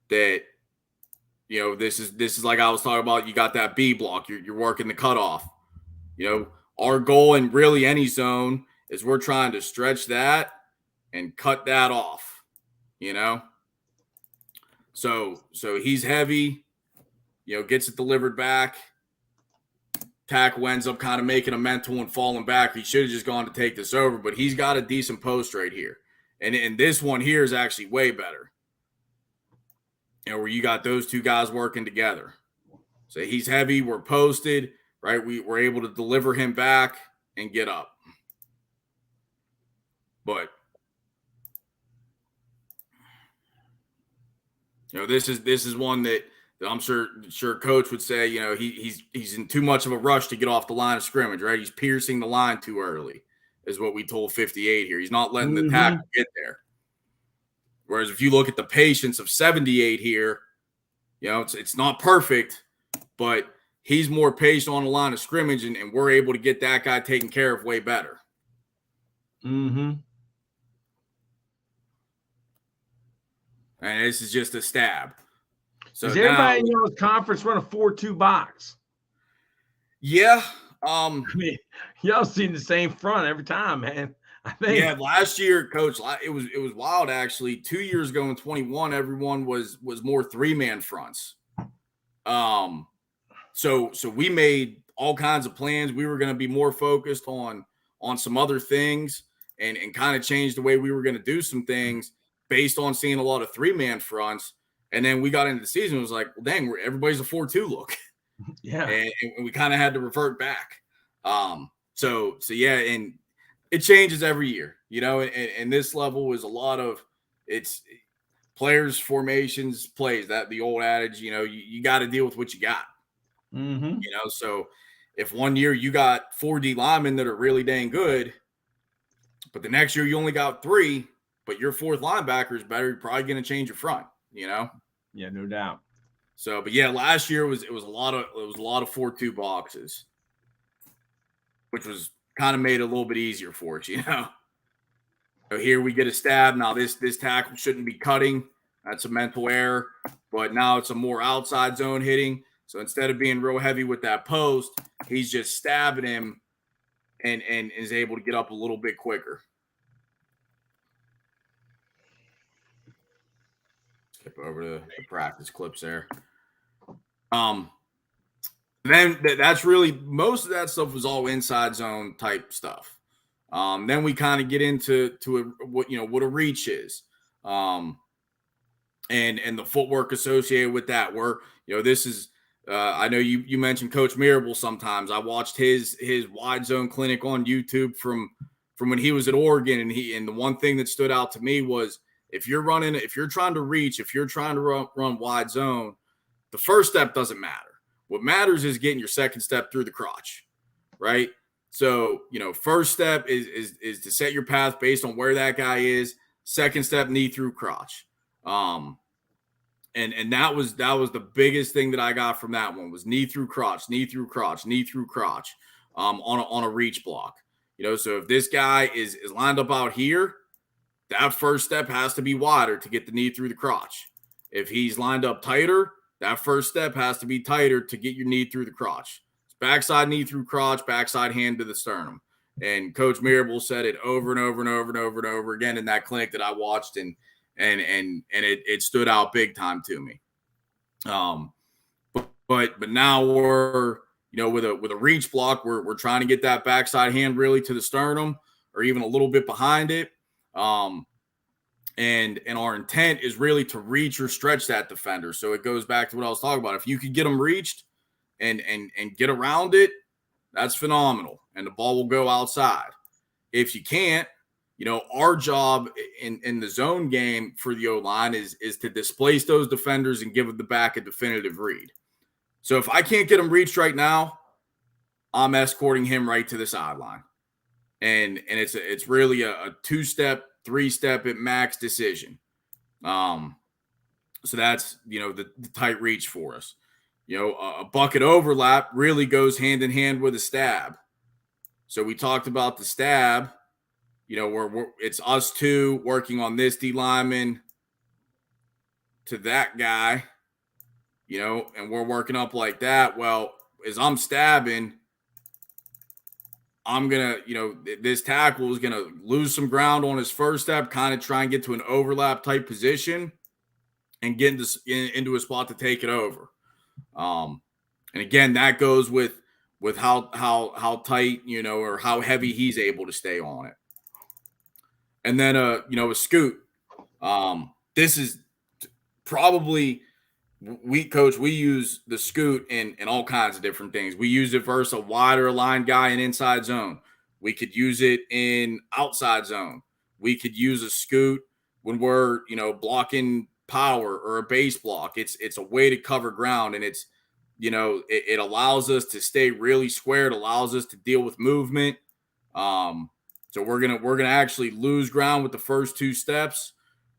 that this is like I was talking about. You got that B block. You're working the cutoff. Our goal in really any zone is we're trying to stretch that and cut that off. So he's heavy, gets it delivered back. Tackle ends up kind of making a mental and falling back. He should have just gone to take this over, but he's got a decent post right here. And this one here is actually way better. Where you got those two guys working together. So he's heavy, we're posted, right? We're able to deliver him back and get up. But this is one that I'm sure Coach would say, he's in too much of a rush to get off the line of scrimmage, right? He's piercing the line too early, is what we told 58 here. He's not letting the tackle get there. Whereas if you look at the patience of 78 here, it's not perfect, but he's more patient on the line of scrimmage, and we're able to get that guy taken care of way better. Mm-hmm. And this is just a stab. So does everybody in your conference run a 4-2 box? Yeah. I mean, y'all seen the same front every time, man. I think. Yeah, last year, Coach, it was wild actually. 2 years ago in 21, everyone was more 3-man fronts. So we made all kinds of plans. We were going to be more focused on some other things and kind of change the way we were going to do some things based on seeing a lot of 3-man fronts. And then we got into the season. It was like, well, dang, everybody's a 4-2 look. Yeah. And we kind of had to revert back. So yeah, and it changes every year, and this level is a lot of it's players, formations, plays, that the old adage, you got to deal with what you got. Mm-hmm. So if one year you got 4 D linemen that are really dang good, but the next year you only got 3, but your 4th linebacker is better, you're probably going to change your front, Yeah, no doubt. So, but yeah, last year it was a lot of 4-2 boxes, which was kind of made it a little bit easier for us, So here we get a stab. Now this tackle shouldn't be cutting. That's a mental error, but now it's a more outside zone hitting. So instead of being real heavy with that post, he's just stabbing him and is able to get up a little bit quicker. skip over the practice clips there. Then that's really most of that stuff was all inside zone type stuff. Then we kind of get into what a reach is, and the footwork associated with that. Where this is, I know you mentioned Coach Mirabel sometimes. I watched his wide zone clinic on YouTube from when he was at Oregon, and the one thing that stood out to me was if you're trying to reach, if you're trying to run wide zone, the first step doesn't matter. What matters is getting your second step through the crotch, right? So, first step is to set your path based on where that guy is. Second step, knee through crotch. And that was the biggest thing that I got from that one was knee through crotch, knee through crotch, knee through crotch, on a reach block. So if this guy is lined up out here, that first step has to be wider to get the knee through the crotch. If he's lined up tighter, that first step has to be tighter to get your knee through the crotch. It's backside knee through crotch, backside hand to the sternum. And Coach Mirabel said it over and over and over and over and over again in that clinic that I watched, and it stood out big time to me. But now we're with a reach block, we're trying to get that backside hand really to the sternum or even a little bit behind it. And our intent is really to reach or stretch that defender. So it goes back to what I was talking about. If you could get them reached and get around it, that's phenomenal. And the ball will go outside. If you can't, our job in the zone game for the O-line is to displace those defenders and give the back a definitive read. So if I can't get him reached right now, I'm escorting him right to the sideline. And it's really a 2-step, 3-step at max decision. So that's, the tight reach for us. A bucket overlap really goes hand in hand with a stab. So we talked about the stab, where it's us two working on this D lineman to that guy, and we're working up like that. Well, as I'm stabbing, I'm going to, this tackle is going to lose some ground on his first step, kind of try and get to an overlap type position and get into a spot to take it over. And again, that goes with how tight, or how heavy he's able to stay on it. And then, a scoot. This is probably we use the scoot in all kinds of different things. We use it versus a wider aligned guy in inside zone. We could use it in outside zone. We could use a scoot when we're, blocking power or a base block. It's a way to cover ground, and it's, it allows us to stay really square. It allows us to deal with movement. So we're gonna actually lose ground with the first 2 steps.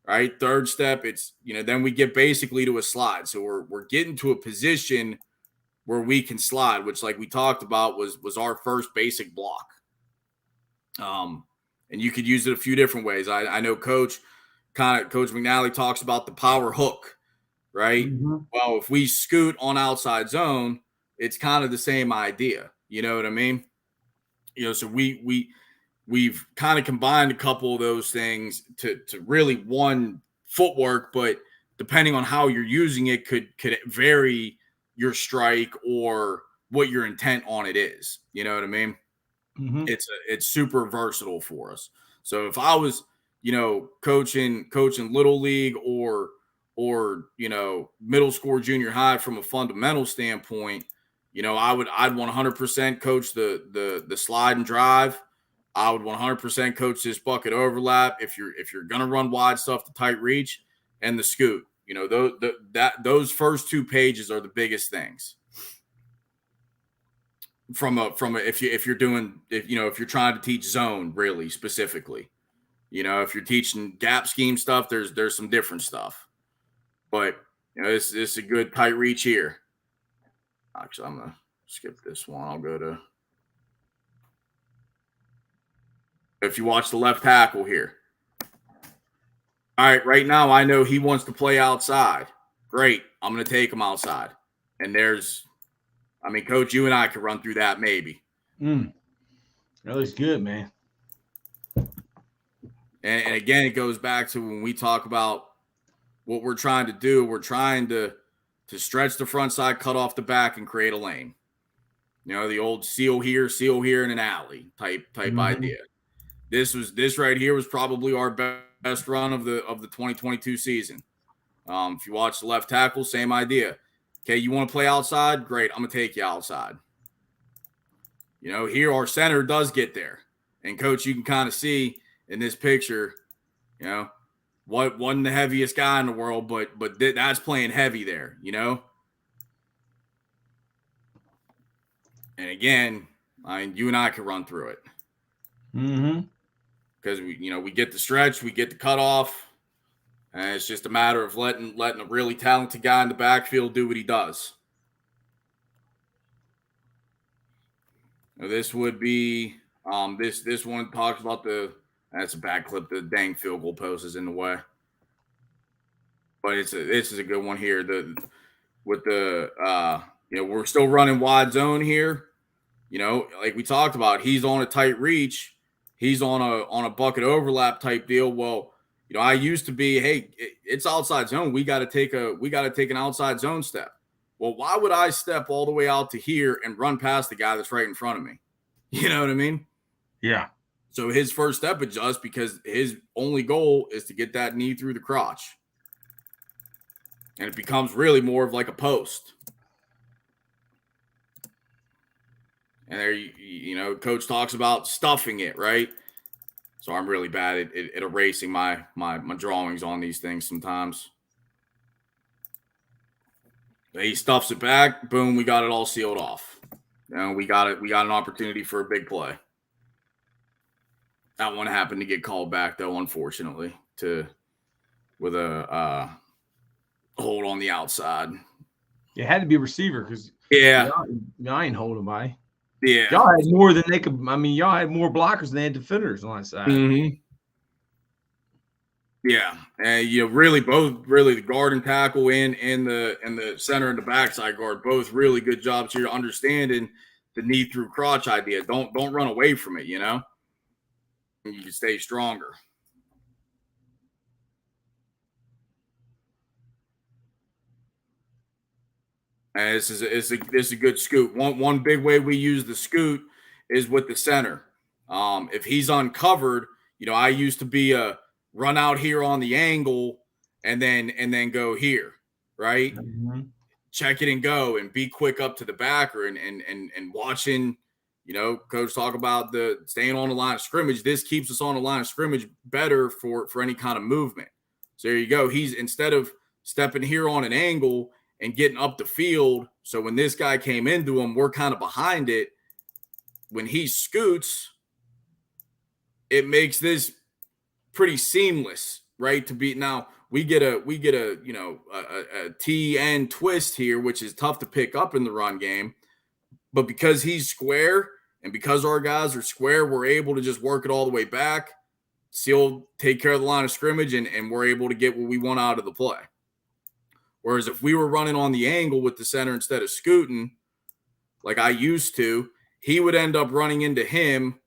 Right. Third step, it's, then we get basically to a slide. So we're getting to a position where we can slide, which, like we talked about, was our first basic block. And you could use it a few different ways. I know Coach McNally talks about the power hook, right? Mm-hmm. Well, if we scoot on outside zone, it's kind of the same idea. You know what I mean? So we've kind of combined a couple of those things to really one footwork, but depending on how you're using it could vary your strike or what your intent on it is. You know what I mean? Mm-hmm. It's super versatile for us. So if I was, coaching little league or middle school, junior high from a fundamental standpoint, I'd 100% coach the slide and drive. I would 100% coach this bucket overlap. If you're gonna run wide stuff, the tight reach and the scoot. Those first 2 pages are the biggest things. If you're trying to teach zone really specifically, if you're teaching gap scheme stuff, there's some different stuff. But this is a good tight reach here. Actually, I'm gonna skip this one. I'll go to. If you watch the left tackle here. All right, right now I know he wants to play outside. Great. I'm going to take him outside. And Coach, you and I could run through that maybe. That looks good, man. And again, it goes back to when we talk about, what we're trying to do. We're trying to stretch the front side, cut off the back, and create a lane. You know, the old seal here in an alley type idea. This right here was probably our best run of the 2022 season. If you watch the left tackle, same idea. Okay, you want to play outside? Great, I'm going to take you outside. You know, here our center does get there. And, Coach, you can kind of see in this picture, you know, what wasn't the heaviest guy in the world, but that's playing heavy there, you know? And, again, you and I can run through it. Because, we get the stretch, we get the cutoff, and it's just a matter of letting a really talented guy in the backfield do what he does. Now, this would be this one talks about that's a bad clip. The dang field goal post is in the way, but this is a good one here. We're still running wide zone here. You know, like we talked about, he's on a tight reach, he's on a bucket overlap type deal. Well, you know, I used to be, hey, it's outside zone. We got to take an outside zone step. Well, why would I step all the way out to here and run past the guy that's right in front of me? You know what I mean? Yeah. So his first step adjusts because his only goal is to get that knee through the crotch. And it becomes really more of like a post. And there, you know, Coach talks about stuffing it, right? So I'm really bad at erasing my drawings on these things sometimes. He stuffs it back. Boom, we got it all sealed off. You know, we got an opportunity for a big play. That one happened to get called back, though, unfortunately, with a hold on the outside. It had to be a receiver because y'all ain't holding by. Yeah, y'all had more than they could. I mean, y'all had more blockers than they had defenders on that side. Mm-hmm. Yeah, and really both the guard and tackle and the center and the backside guard both really good jobs here understanding the knee through crotch idea. Don't run away from it. You know, you can stay stronger. And this is a good scoot. One big way we use the scoot is with the center. If he's uncovered, I used to be a run out here on the angle and then go here, right? Mm-hmm. Check it and go and be quick up to the backer and watching, Coach talk about the staying on the line of scrimmage. This keeps us on the line of scrimmage better for any kind of movement. So there you go. He's instead of stepping here on an angle and getting up the field. So when this guy came into him, we're kind of behind it. When he scoots, it makes this pretty seamless, right? To be now we get a T and twist here, which is tough to pick up in the run game. But because he's square and because our guys are square, we're able to just work it all the way back, still take care of the line of scrimmage, and we're able to get what we want out of the play. Whereas if we were running on the angle with the center instead of scooting, like I used to, he would end up running into him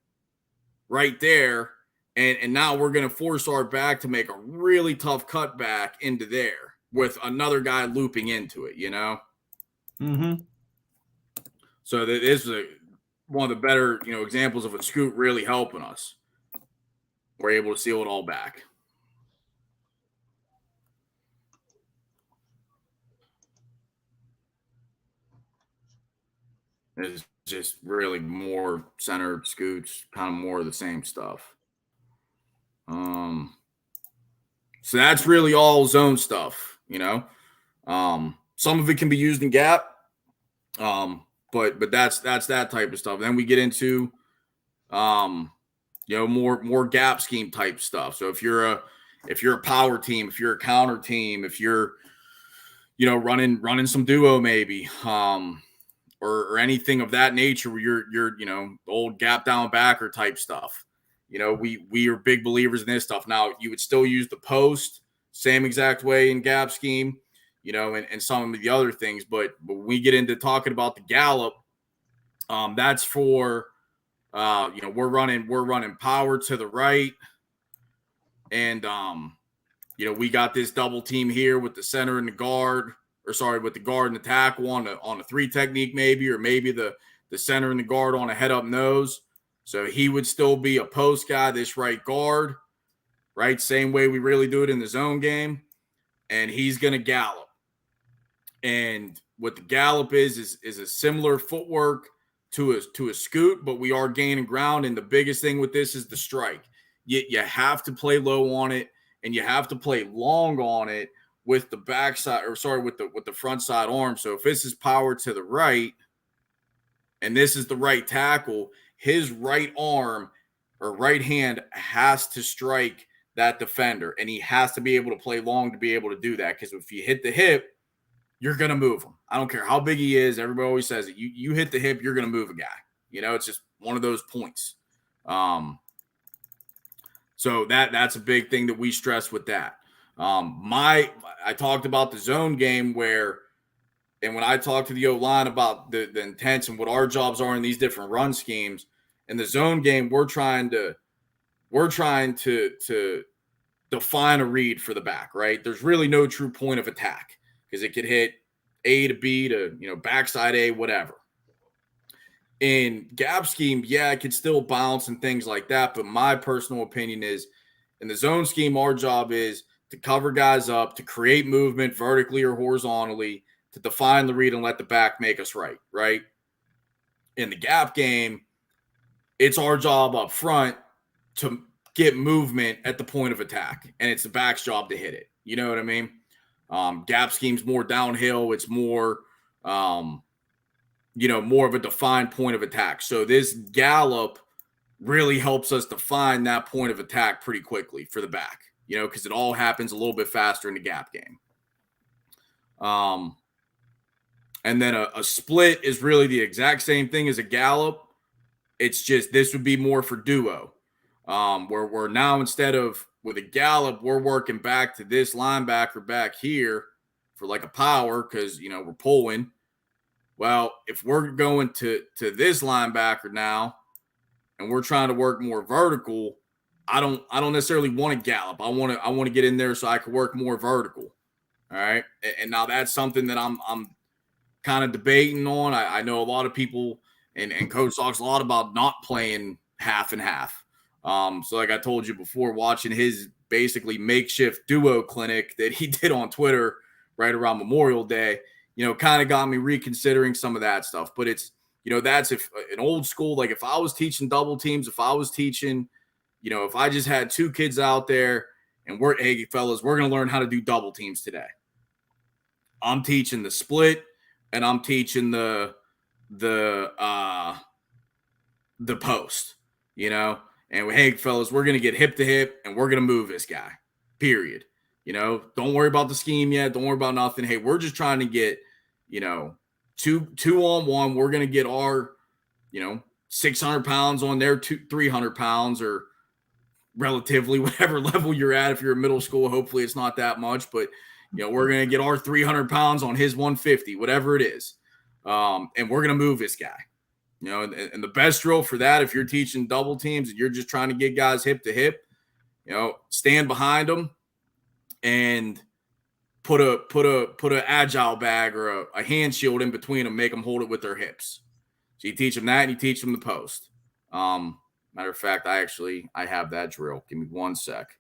right there. And now we're going to force our back to make a really tough cutback into there with another guy looping into it, Mm-hmm. So that is one of the better, examples of a scoot really helping us. We're able to seal it all back. It's just really more center scoots, kind of more of the same stuff. So that's really all zone stuff, Some of it can be used in gap, but that's that type of stuff. Then we get into, more gap scheme type stuff. So if you're a power team, if you're a counter team, if you're, running some duo maybe, or anything of that nature where you're the old gap down backer type stuff. We are big believers in this stuff. Now, you would still use the post, same exact way in gap scheme, and some of the other things. But when we get into talking about the gallop, that's for, we're running power to the right. And, we got this double team here with the center and the guard, with the guard and the tackle on a 3 technique maybe, or maybe the center and the guard on a head up nose. So he would still be a post guy, this right guard, right? Same way we really do it in the zone game. And he's going to gallop. And what the gallop is a similar footwork to a scoot, but we are gaining ground. And the biggest thing with this is the strike. You have to play low on it, and you have to play long on it with the backside, with the front side arm. So if this is power to the right, and this is the right tackle, his right arm or right hand has to strike that defender, and he has to be able to play long to be able to do that. Because if you hit the hip, you're going to move him. I don't care how big he is. Everybody always says it. You hit the hip, you're going to move a guy. It's just one of those points. So that's a big thing that we stress with that. I talked about the zone game and when I talked to the O-line about the intents and what our jobs are in these different run schemes, in the zone game, we're trying to define a read for the back, right? There's really no true point of attack because it could hit A to B to, backside A, whatever. In gap scheme, yeah, it could still bounce and things like that. But my personal opinion is in the zone scheme, our job is to cover guys up, to create movement vertically or horizontally, to define the read and let the back make us right? In the gap game, it's our job up front to get movement at the point of attack, and it's the back's job to hit it. You know what I mean? Gap scheme's more downhill. It's more, more of a defined point of attack. So this gallop really helps us define that point of attack pretty quickly for the back, because it all happens a little bit faster in the gap game. And then a split is really the exact same thing as a gallop. It's just this would be more for duo, where we're now instead of with a gallop, we're working back to this linebacker back here for like a power because, we're pulling. Well, if we're going to this linebacker now and we're trying to work more vertical, I don't necessarily want to gallop. I want to get in there so I can work more vertical. All right. And now that's something that I'm kind of debating on. I know a lot of people and Coach talks a lot about not playing half and half. So like I told you before, watching his basically makeshift duo clinic that he did on Twitter right around Memorial Day, kind of got me reconsidering some of that stuff. But it's, that's if an old school, like if I was teaching double teams, if I was teaching, if I just had 2 kids out there and hey fellas, we're going to learn how to do double teams today. I'm teaching the split and I'm teaching the post, and hey fellas, we're going to get hip to hip and we're going to move this guy, period. Don't worry about the scheme yet. Don't worry about nothing. Hey, we're just trying to get, 2-on-1. We're going to get our, 600 pounds on their 300 pounds or relatively whatever level you're at. If you're in middle school, hopefully it's not that much, but we're going to get our 300 pounds on his 150, whatever it is. And we're going to move this guy, and the best drill for that, if you're teaching double teams and you're just trying to get guys hip to hip, stand behind them and put a agile bag or a hand shield in between them, make them hold it with their hips. So you teach them that and you teach them the post. Matter of fact, I have that drill. Give me one sec.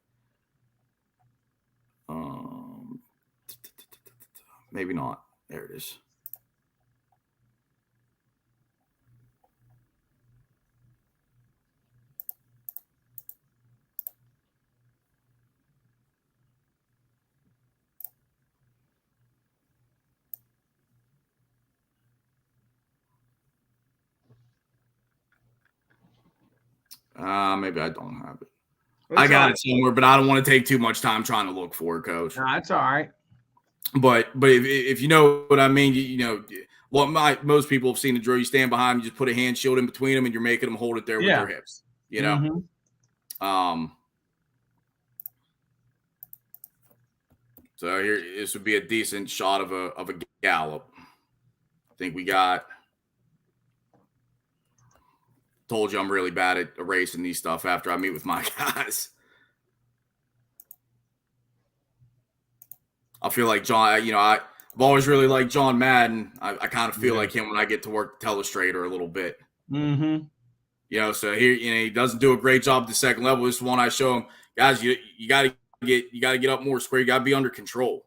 Maybe not. There it is. Maybe I don't have it. I got it somewhere, but I don't want to take too much time trying to look for it, Coach. No, that's all right. But if you know what I mean, most people have seen the drill. You stand behind, you just put a hand shield in between them, and you're making them hold it there with their hips. So here, this would be a decent shot of a gallop. I think we got. Told you I'm really bad at erasing these stuff after I meet with my guys. feel like John, I've always really liked John Madden. I kind of feel like him when I get to work telestrator a little bit. Mm-hmm. So here, he doesn't do a great job at the second level. This is one I show him, guys, you got to get up more square. You got to be under control.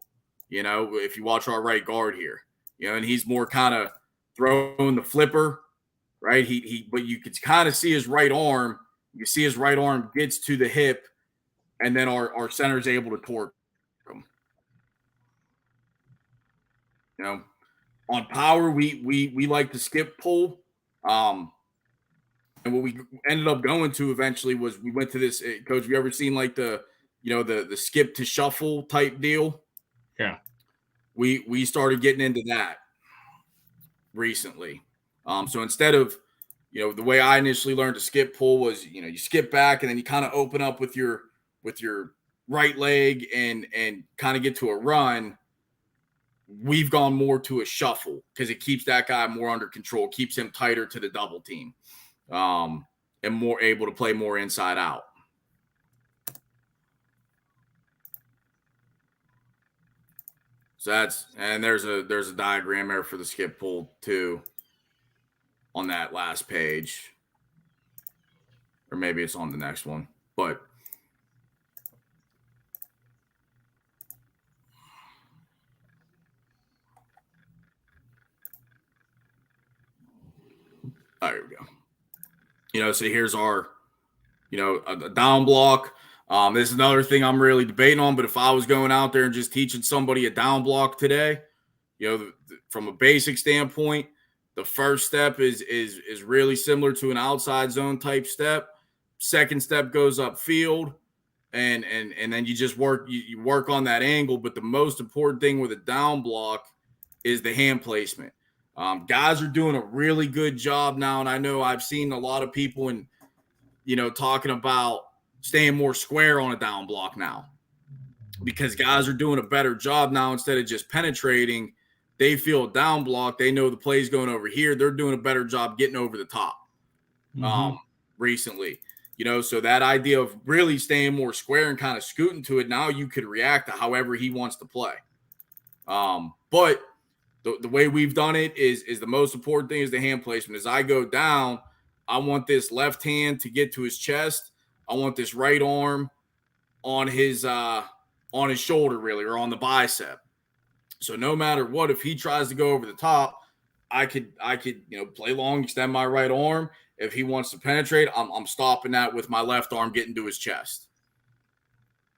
If you watch our right guard here, and he's more kind of throwing the flipper, right? But you can kind of see his right arm. You see his right arm gets to the hip, and then our center is able to torque him. On power, we like to skip pull. And what we ended up going to eventually was we went to this, Coach, have you ever seen like the skip to shuffle type deal? Yeah. We started getting into that recently. So instead of, the way I initially learned to skip pull was, you skip back and then you kind of open up with your right leg and kind of get to a run. We've gone more to a shuffle because it keeps that guy more under control, keeps him tighter to the double team. And more able to play more inside out. So there's a diagram there for the skip pull too on that last page, or maybe it's on the next one, but there we go. So here's our, a down block. This is another thing I'm really debating on, but if I was going out there and just teaching somebody a down block today, from a basic standpoint, the first step is really similar to an outside zone type step. Second step goes upfield, and then you just work on that angle. But the most important thing with a down block is the hand placement. Guys are doing a really good job now, and I know I've seen a lot of people talking about staying more square on a down block now because guys are doing a better job now. Instead of just penetrating, they feel a down block. They know the play's going over here. They're doing a better job getting over the top recently. So that idea of really staying more square and kind of scooting to it, now you could react to however he wants to play. But the way we've done it is the most important thing is the hand placement. As I go down, I want this left hand to get to his chest. I want this right arm on his shoulder, really, or on the bicep. So no matter what, if he tries to go over the top, I could play long, extend my right arm. If he wants to penetrate, I'm stopping that with my left arm getting to his chest.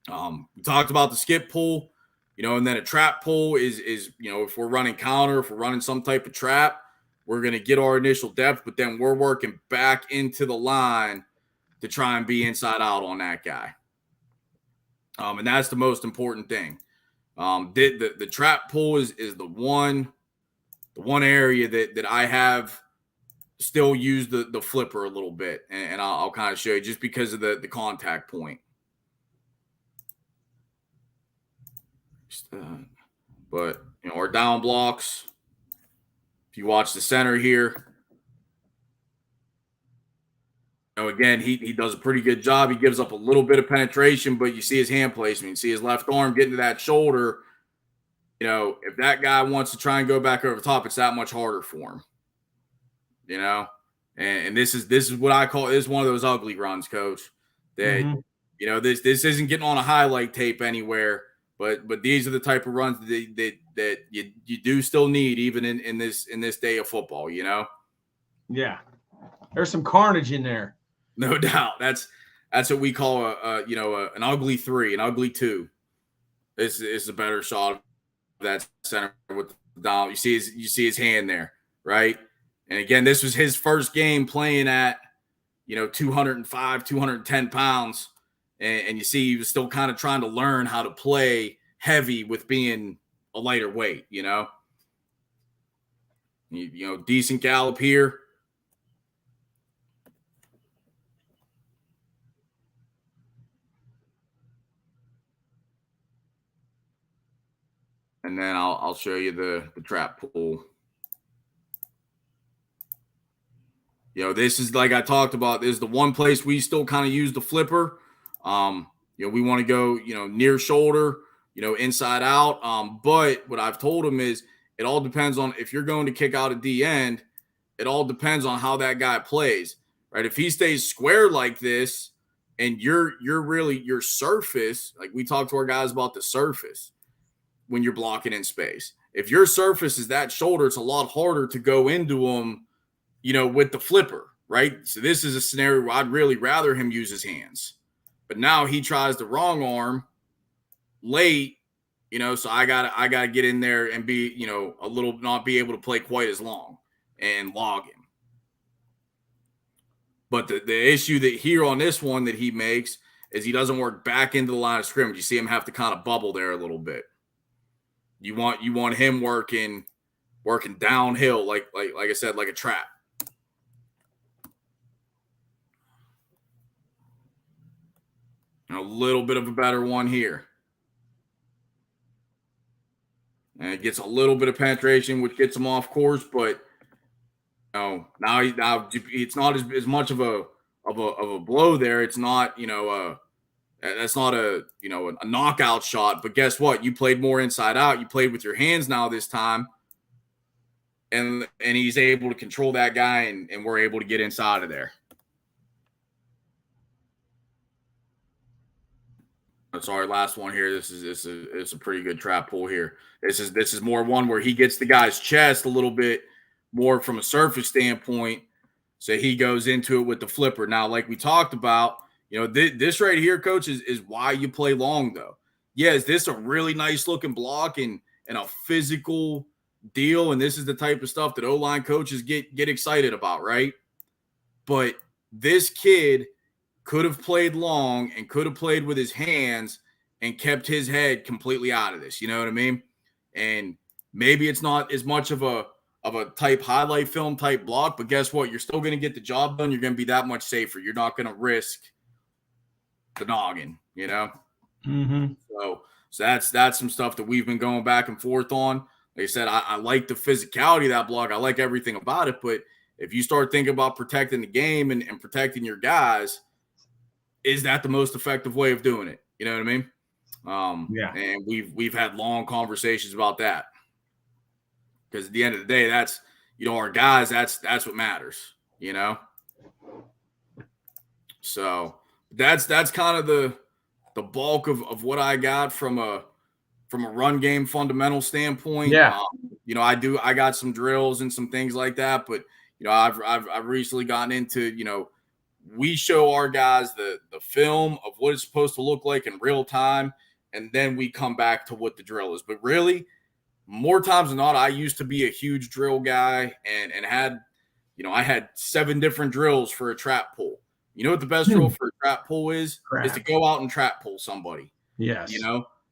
We talked about the skip pull, and then a trap pull is if we're running counter, if we're running some type of trap, we're going to get our initial depth, but then we're working back into the line to try and be inside out on that guy. And that's the most important thing. The trap pull is the one area that I have still used the flipper a little bit. And I'll kind of show you just because of the contact point. But, our down blocks, if you watch the center here, again, he does a pretty good job. He gives up a little bit of penetration, but you see his hand placement. You see his left arm getting to that shoulder. If that guy wants to try and go back over the top, it's that much harder for him. And this is what I call is one of those ugly runs, Coach. That this isn't getting on a highlight tape anywhere, but these are the type of runs that you do still need even in this day of football. Yeah, there's some carnage in there. No doubt. That's what we call an ugly 3, an ugly 2. This is a better shot of that center with the down. You see his hand there, right? And again, this was his first game playing at 205, 210 pounds, and you see he was still kind of trying to learn how to play heavy with being a lighter weight. Decent gallop here. And then I'll show you the trap pull. This is like I talked about. This is the one place we still kind of use the flipper. We want to go, near shoulder. inside out. But what I've told him is it all depends on if you're going to kick out at the end. It all depends on how that guy plays, right? If he stays square like this, and you're really your surface, like we talked to our guys about the surface when you're blocking in space. If your surface is that shoulder, it's a lot harder to go into him, with the flipper, right? So this is a scenario where I'd really rather him use his hands. But now he tries the wrong arm late, so I gotta get in there and be, a little not be able to play quite as long and log him. But the issue that here on this one that he makes is he doesn't work back into the line of scrimmage. You see him have to kind of bubble there a little bit. You want him working downhill, like I said, like a trap. And a little bit of a better one here. And it gets a little bit of penetration, which gets him off course, but now it's not as much of a blow there. It's not, that's not a knockout shot, but guess what? You played more inside out. You played with your hands now this time. And he's able to control that guy, and we're able to get inside of there. Sorry, last one here. This is a pretty good trap pull here. This is more one where he gets the guy's chest a little bit more from a surface standpoint. So he goes into it with the flipper. Now, like we talked about, this right here, Coach, is why you play long, though. Yeah, is this a really nice looking block and a physical deal? And this is the type of stuff that O-line coaches get excited about, right? But this kid could have played long and could have played with his hands and kept his head completely out of this. You know what I mean? And maybe it's not as much of a type highlight film type block, but guess what? You're still going to get the job done. You're going to be that much safer. You're not going to risk the noggin, Mm-hmm. So that's some stuff that we've been going back and forth on. Like I said, I like the physicality of that block. I like everything about it. But if you start thinking about protecting the game and protecting your guys, is that the most effective way of doing it? You know what I mean? Yeah. And we've had long conversations about that. Because at the end of the day, that's, our guys, that's what matters, So that's kind of the bulk of what I got from a run game fundamental standpoint. Yeah. I got some drills and some things like that, but I've recently gotten into, we show our guys the film of what it's supposed to look like in real time, and then we come back to what the drill is. But really, more times than not, I used to be a huge drill guy and had, I had 7 different drills for a trap pull. You know what the best drill for a trap pull is? Is to go out and trap pull somebody. Yes.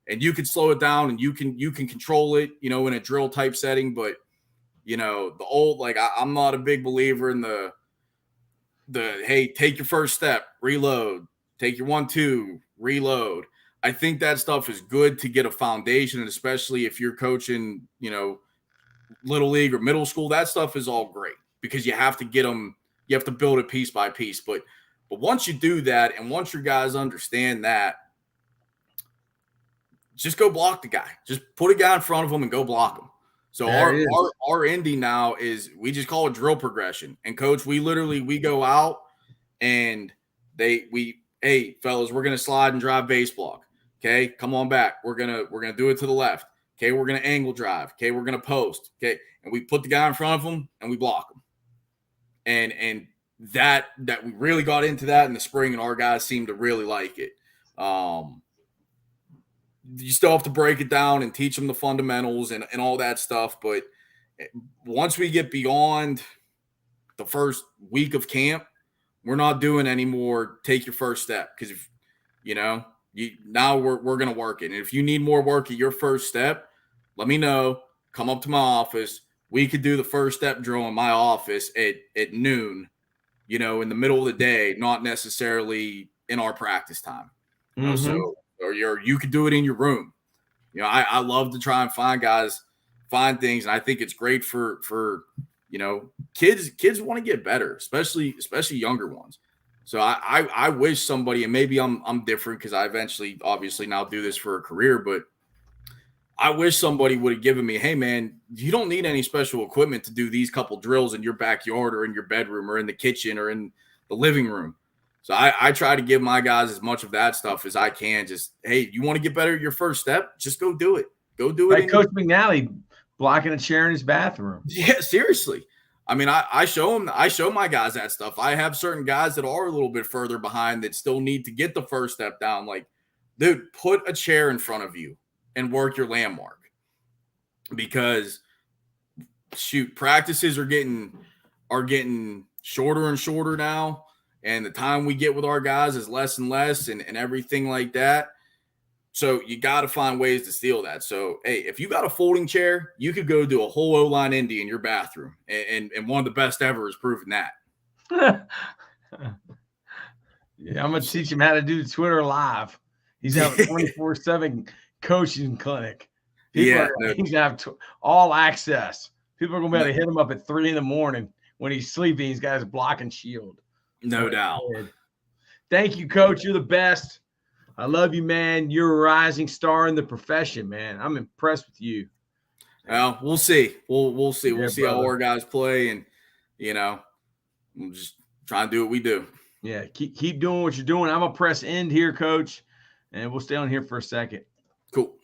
And you can slow it down and you can control it, in a drill type setting. But, the old, like I'm not a big believer in the hey, take your first step, reload, take your 1-2, reload. I think that stuff is good to get a foundation, and especially if you're coaching, little league or middle school, that stuff is all great because you have to get them, you have to build it piece by piece. But once you do that, and once your guys understand that, just go block the guy. Just put a guy in front of him and go block him. So our ending now is we just call it drill progression. And Coach, we go out and hey fellas, we're gonna slide and drive base block. Okay, come on back. We're gonna do it to the left. Okay, we're gonna angle drive. Okay, we're gonna post. Okay, and we put the guy in front of him and we block him. And that we really got into that in the spring, and our guys seem to really like it. You still have to break it down and teach them the fundamentals and all that stuff. But once we get beyond the first week of camp, we're not doing any more take your first step. Because if now we're going to work it. And if you need more work at your first step, let me know. Come up to my office. We could do the first step drill in my office at noon, in the middle of the day, not necessarily in our practice time. So, or you could do it in your room. I love to try and find things. And I think it's great for kids want to get better, especially younger ones. So I wish somebody, and maybe I'm different because I eventually obviously now do this for a career, but I wish somebody would have given me, hey, man, you don't need any special equipment to do these couple drills in your backyard or in your bedroom or in the kitchen or in the living room. So I try to give my guys as much of that stuff as I can. Just, hey, you want to get better at your first step? Just go do it. Go do it. Like Coach McNally blocking a chair in his bathroom. Yeah, seriously. I mean, I show my guys that stuff. I have certain guys that are a little bit further behind that still need to get the first step down. Like, dude, put a chair in front of you and work your landmark, because shoot, practices are getting shorter and shorter now, and the time we get with our guys is less and less, and everything like that. So you got to find ways to steal that. So, hey, if you got a folding chair, you could go do a whole O-line indie in your bathroom, and one of the best ever is proving that. Yeah, I'm gonna teach him how to do Twitter Live. He's having 24/7 coaching clinic. He's gonna have all access. People are gonna be able to hit him up at 3 a.m. when he's sleeping. He's got his block and shield. No doubt. Thank you, Coach. You're the best. I love you, man. You're a rising star in the profession, man. I'm impressed with you. Well, we'll see. We'll see. We'll see how our guys play, and we'll just try and do what we do. Yeah, keep doing what you're doing. I'm gonna press end here, Coach, and we'll stay on here for a second. Cool.